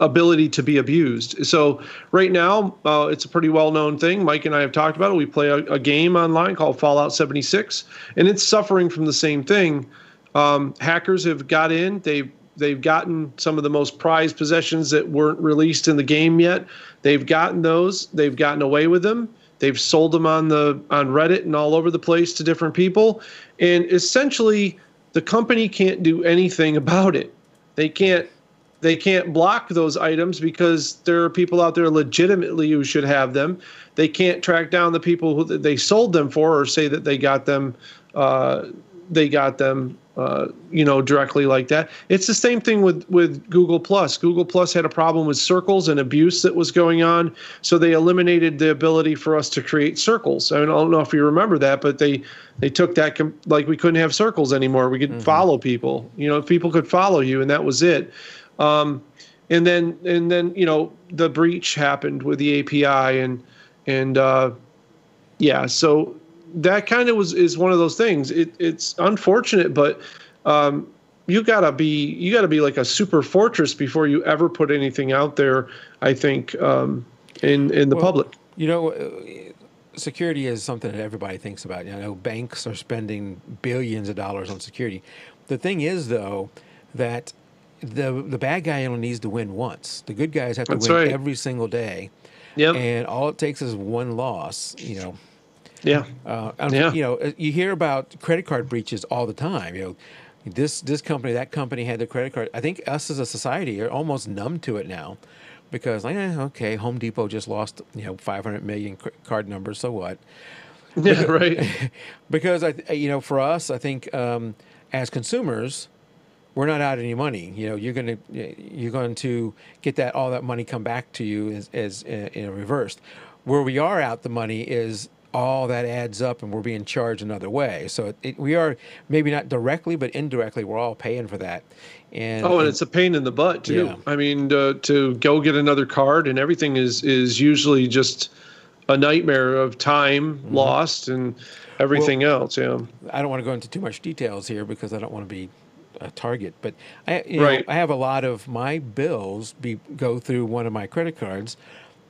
ability to be abused. So right now, it's a pretty well-known thing. Mike and I have talked about it. We play a game online called Fallout 76, and it's suffering from the same thing. Hackers have got in. They've gotten some of the most prized possessions that weren't released in the game yet. They've gotten those. They've gotten away with them. They've sold them on Reddit and all over the place to different people. And essentially, the company can't do anything about it. They can't block those items because there are people out there legitimately who should have them. They can't track down the people who they sold them for or say that they got them directly like that. It's the same thing with Google Plus. Google Plus had a problem with circles and abuse that was going on, so they eliminated the ability for us to create circles. I don't know if you remember that, but they took that like we couldn't have circles anymore. We could follow people. People could follow you, and that was it. And then the breach happened with the API so that kind of is one of those things. It's unfortunate, but you gotta be like a super fortress before you ever put anything out there. I think in the Well, public. you know, security is something that everybody thinks about. You know, banks are spending billions of dollars on security. The thing is, though, that the bad guy only needs to win once. The good guys have to That's win right. every single day, Yep. and all it takes is one loss. Yeah. Yeah. You hear about credit card breaches all the time. This company, that company had their credit card. I think us as a society are almost numb to it now, because okay, Home Depot just lost 500 million card numbers. So what? Yeah. Right. Because for us, I think as consumers, we're not out any money. You're going to get all that money come back to you as reversed. Where we are out the money is all that adds up, and we're being charged another way. So we are maybe not directly, but indirectly, we're all paying for that. And it's a pain in the butt too. Yeah. I mean, to go get another card and everything is usually just a nightmare of time lost and everything else. Yeah. I don't want to go into too much details here because I don't want to be a target, but Right. I have a lot of my bills go through one of my credit cards,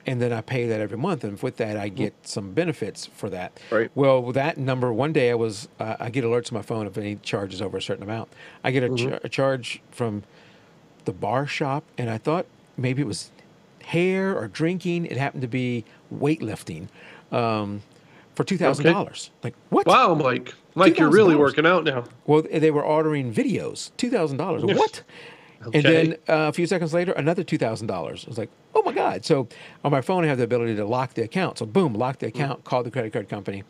and then I pay that every month, and with that I get some benefits for that. Right. Well, with that number, one day I get alerts on my phone if any charges over a certain amount. I get a charge from the bar shop, and I thought maybe it was hair or drinking. It happened to be weightlifting. For $2,000. Like, what? Wow, Mike. Mike, you're really $2,000. working out now. Well, they were ordering videos. $2,000. What? And Okay. then a few seconds later, another $2,000. I was like, oh my God. So on my phone, I have the ability to lock the account. So boom, lock the account, called the credit card company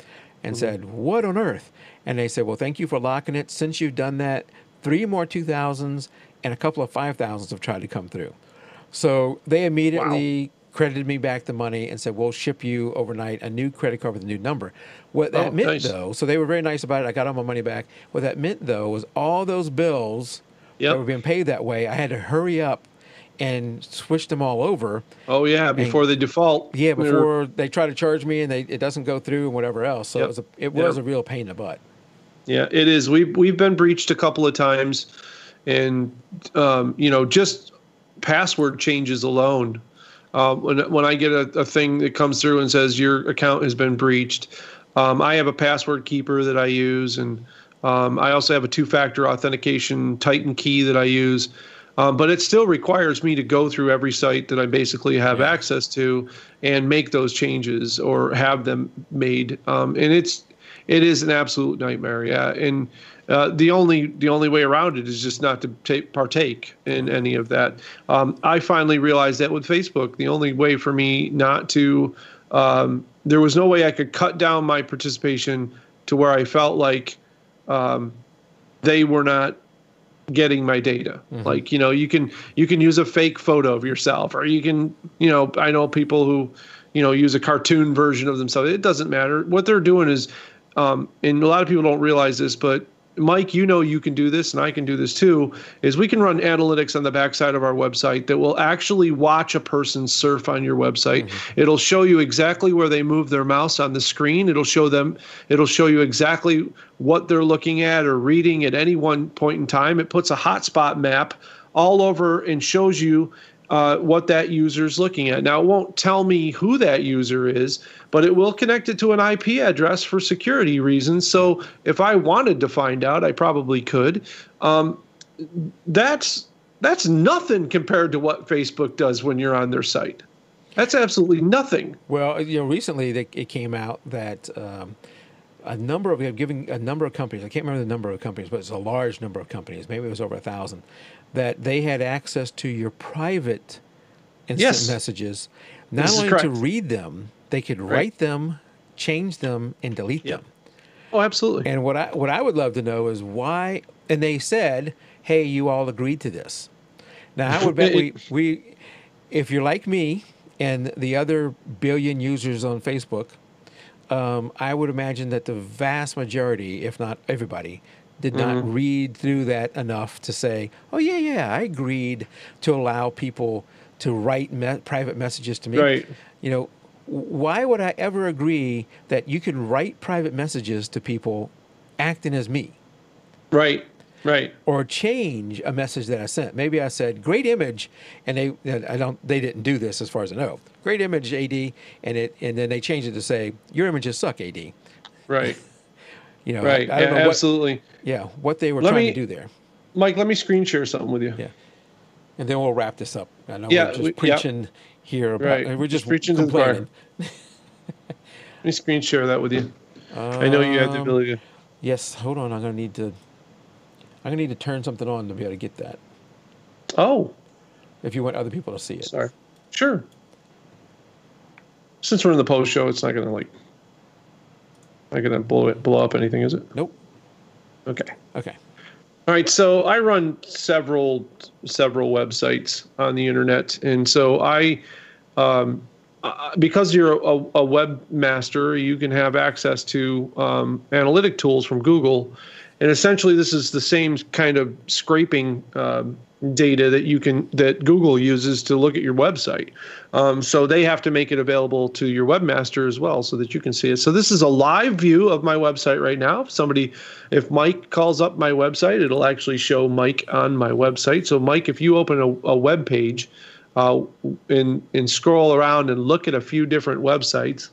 and said, what on earth? And they said, well, thank you for locking it. Since you've done that, 3 more 2,000s and a couple of 5,000s have tried to come through. So they immediately credited me back the money and said, we'll ship you overnight a new credit card with a new number. What that meant, nice. though, so they were very nice about it. I got all my money back. What that meant, though, was all those bills that were being paid that way, I had to hurry up and switch them all over. Oh, yeah, before they default. Yeah, before they try to charge me and it doesn't go through and whatever else. So it was a real pain in the butt. Yeah, it is. We've been breached a couple of times, and just password changes alone. When I get a thing that comes through and says your account has been breached, I have a password keeper that I use, and I also have a 2-factor authentication Titan key that I use. But it still requires me to go through every site that I basically have access to and make those changes or have them made. And it is an absolute nightmare. Yeah, and the only way around it is just not to partake in any of that. I finally realized that with Facebook, the only way for me not to, there was no way I could cut down my participation to where I felt like they were not getting my data. Like, you can use a fake photo of yourself, or you can, I know people who, use a cartoon version of themselves. It doesn't matter. What they're doing is, and a lot of people don't realize this, but Mike, you can do this, and I can do this too, is we can run analytics on the backside of our website that will actually watch a person surf on your website. It'll show you exactly where they move their mouse on the screen. It'll show you exactly what they're looking at or reading at any one point in time. It puts a hotspot map all over and shows you what that user's looking at. Now, it won't tell me who that user is, but it will connect it to an IP address for security reasons. So if I wanted to find out, I probably could. That's nothing compared to what Facebook does when you're on their site. That's absolutely nothing. Well, recently it came out that a number of companies, I can't remember the number of companies, but it's a large number of companies, maybe it was over 1,000, that they had access to your private instant messages, not only to read them, they could write them, change them, and delete them. Oh, absolutely. And what I would love to know is why, and they said, hey, you all agreed to this. Now, I would bet we if you're like me and the other billion users on Facebook, I would imagine that the vast majority, if not everybody, did not read through that enough to say, oh, yeah, I agreed to allow people to write private messages to me. Right. Why would I ever agree that you can write private messages to people acting as me? Right. Right. or change a message that I sent. Maybe I said great image, and they didn't do this as far as I know. Great image, AD, and then they changed it to say your images suck, AD. Right. You know, Right. I Yeah, don't know absolutely. what they were Let trying to me, do there. Mike, let me screen share something with you. Yeah, and then we'll wrap this up. I know we're Yeah. just Yep. preaching here about Right. we're just preaching to the choir. complaining. Let me screen share that with you. I know you have the Um, ability to. yes, hold on. I'm gonna need to turn something on to be able to get that. Oh, If you want other people to see it. sorry. Sure. Since we're in the post show, it's not going to blow up anything, is it? Nope. Okay. Okay. All right. So I run several websites on the internet, and so because you're a webmaster, you can have access to analytic tools from Google, and essentially this is the same kind of scraping data that Google uses to look at your website. So they have to make it available to your webmaster as well, so that you can see it. So this is a live view of my website right now. If Mike calls up my website, it'll actually show Mike on my website. So Mike, if you open a web page, and scroll around and look at a few different websites,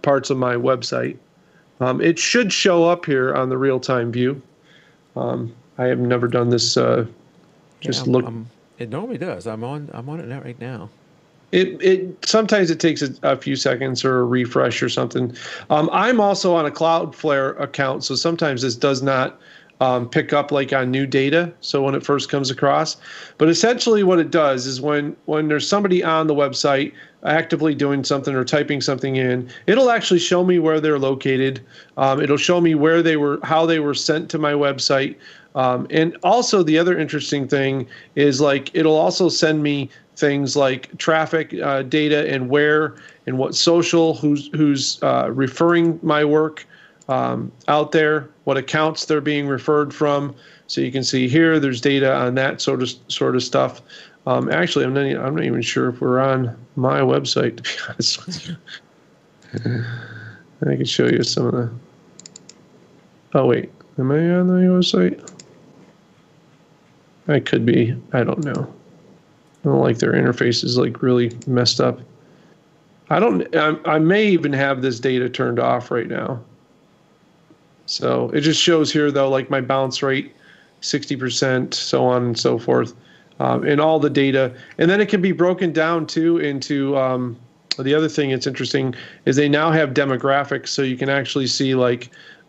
parts of my website, it should show up here on the real-time view. I have never done this. Look. It normally does. I'm on it now right now. It sometimes it takes a few seconds or a refresh or something. I'm also on a Cloudflare account, so sometimes this does not pick up like on new data. So when it first comes across, but essentially what it does is when there's somebody on the website actively doing something or typing something in, it'll actually show me where they're located. It'll show me how they were sent to my website. And also the other interesting thing is it'll also send me things like traffic data and where and what social, who's referring my work out there, what accounts they're being referred from. So you can see here, there's data on that sort of stuff. Actually, I'm not even sure if we're on my website, to be honest with you. I can show you some of the. Oh wait, am I on the website? I could be. I don't know. I don't like their interface is really messed up. I may even have this data turned off right now. So it just shows here though, like my bounce rate, 60%, so on and so forth, and all the data. And then it can be broken down too into the other thing that's interesting is they now have demographics, so you can actually see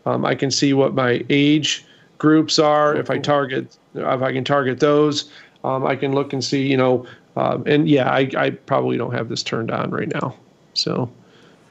I can see what my age groups are. If I can target those, I can look and see, and yeah, I probably don't have this turned on right now. So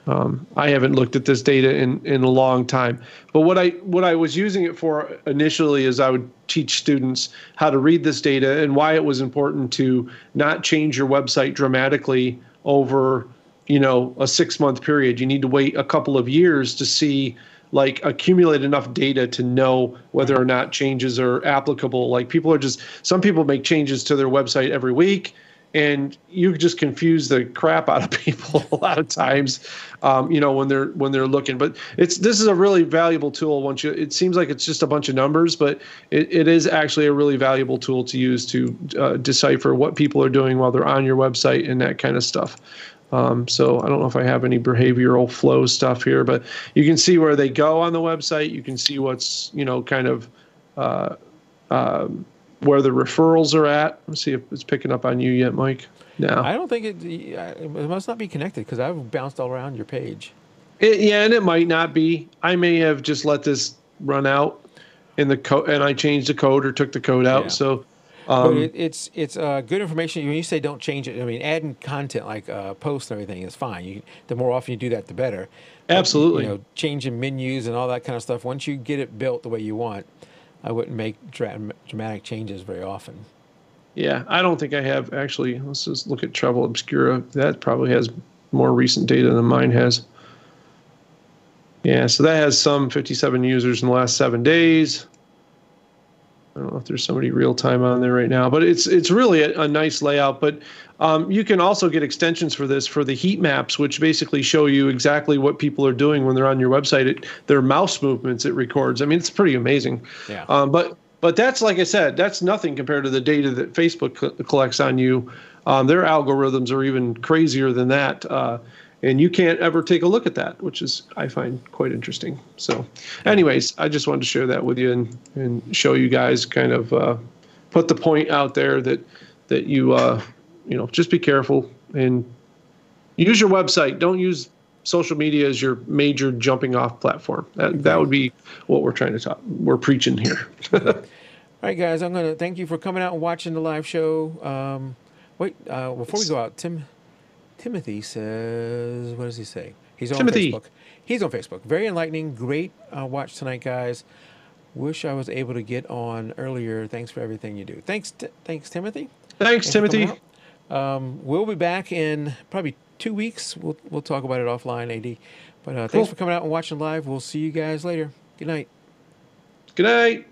I haven't looked at this data in a long time. But what I was using it for initially is I would teach students how to read this data and why it was important to not change your website dramatically over, a 6-month period. You need to wait a couple of years to see accumulate enough data to know whether or not changes are applicable. Some people make changes to their website every week, and you just confuse the crap out of people a lot of times, when they're looking. But this is a really valuable tool. It seems like it's just a bunch of numbers, but it is actually a really valuable tool to use to decipher what people are doing while they're on your website and that kind of stuff. So I don't know if I have any behavioral flow stuff here, but you can see where they go on the website. You can see what's, kind of where the referrals are at. Let's see if it's picking up on you yet, Mike. No. I don't think it must not be connected because I've bounced all around your page. And it might not be. I may have just let this run out in the code, and I changed the code or took the code out. Yeah. So. But it's good information. When you say don't change it, I mean adding content like posts and everything is fine. The more often you do that, the better. Absolutely. Changing menus and all that kind of stuff. Once you get it built the way you want, I wouldn't make dramatic changes very often. Yeah, I don't think I have actually. Let's just look at Travel Obscura. That probably has more recent data than mine has. Yeah, so that has some 57 users in the last 7 days. I don't know if there's somebody real time on there right now, but it's really a nice layout. But you can also get extensions for this for the heat maps, which basically show you exactly what people are doing when they're on your website. Their mouse movements it records. I mean, it's pretty amazing. Yeah. But But that's, like I said, that's nothing compared to the data that Facebook collects on you. Their algorithms are even crazier than that. And you can't ever take a look at that, which is, I find, quite interesting. So anyways, I just wanted to share that with you and show you guys, kind of put the point out there that you, just be careful and use your website. Don't use social media as your major jumping off platform. That would be what we're preaching here. All right, guys, I'm going to thank you for coming out and watching the live show. Before we go out, Timothy says, what does he say? He's on Facebook. He's on Facebook. Very enlightening. Great watch tonight, guys. Wish I was able to get on earlier. Thanks for everything you do. Thanks, Timothy. Thanks, Timothy. We'll be back in probably 2 weeks. We'll talk about it offline, AD. But Cool. Thanks for coming out and watching live. We'll see you guys later. Good night. Good night.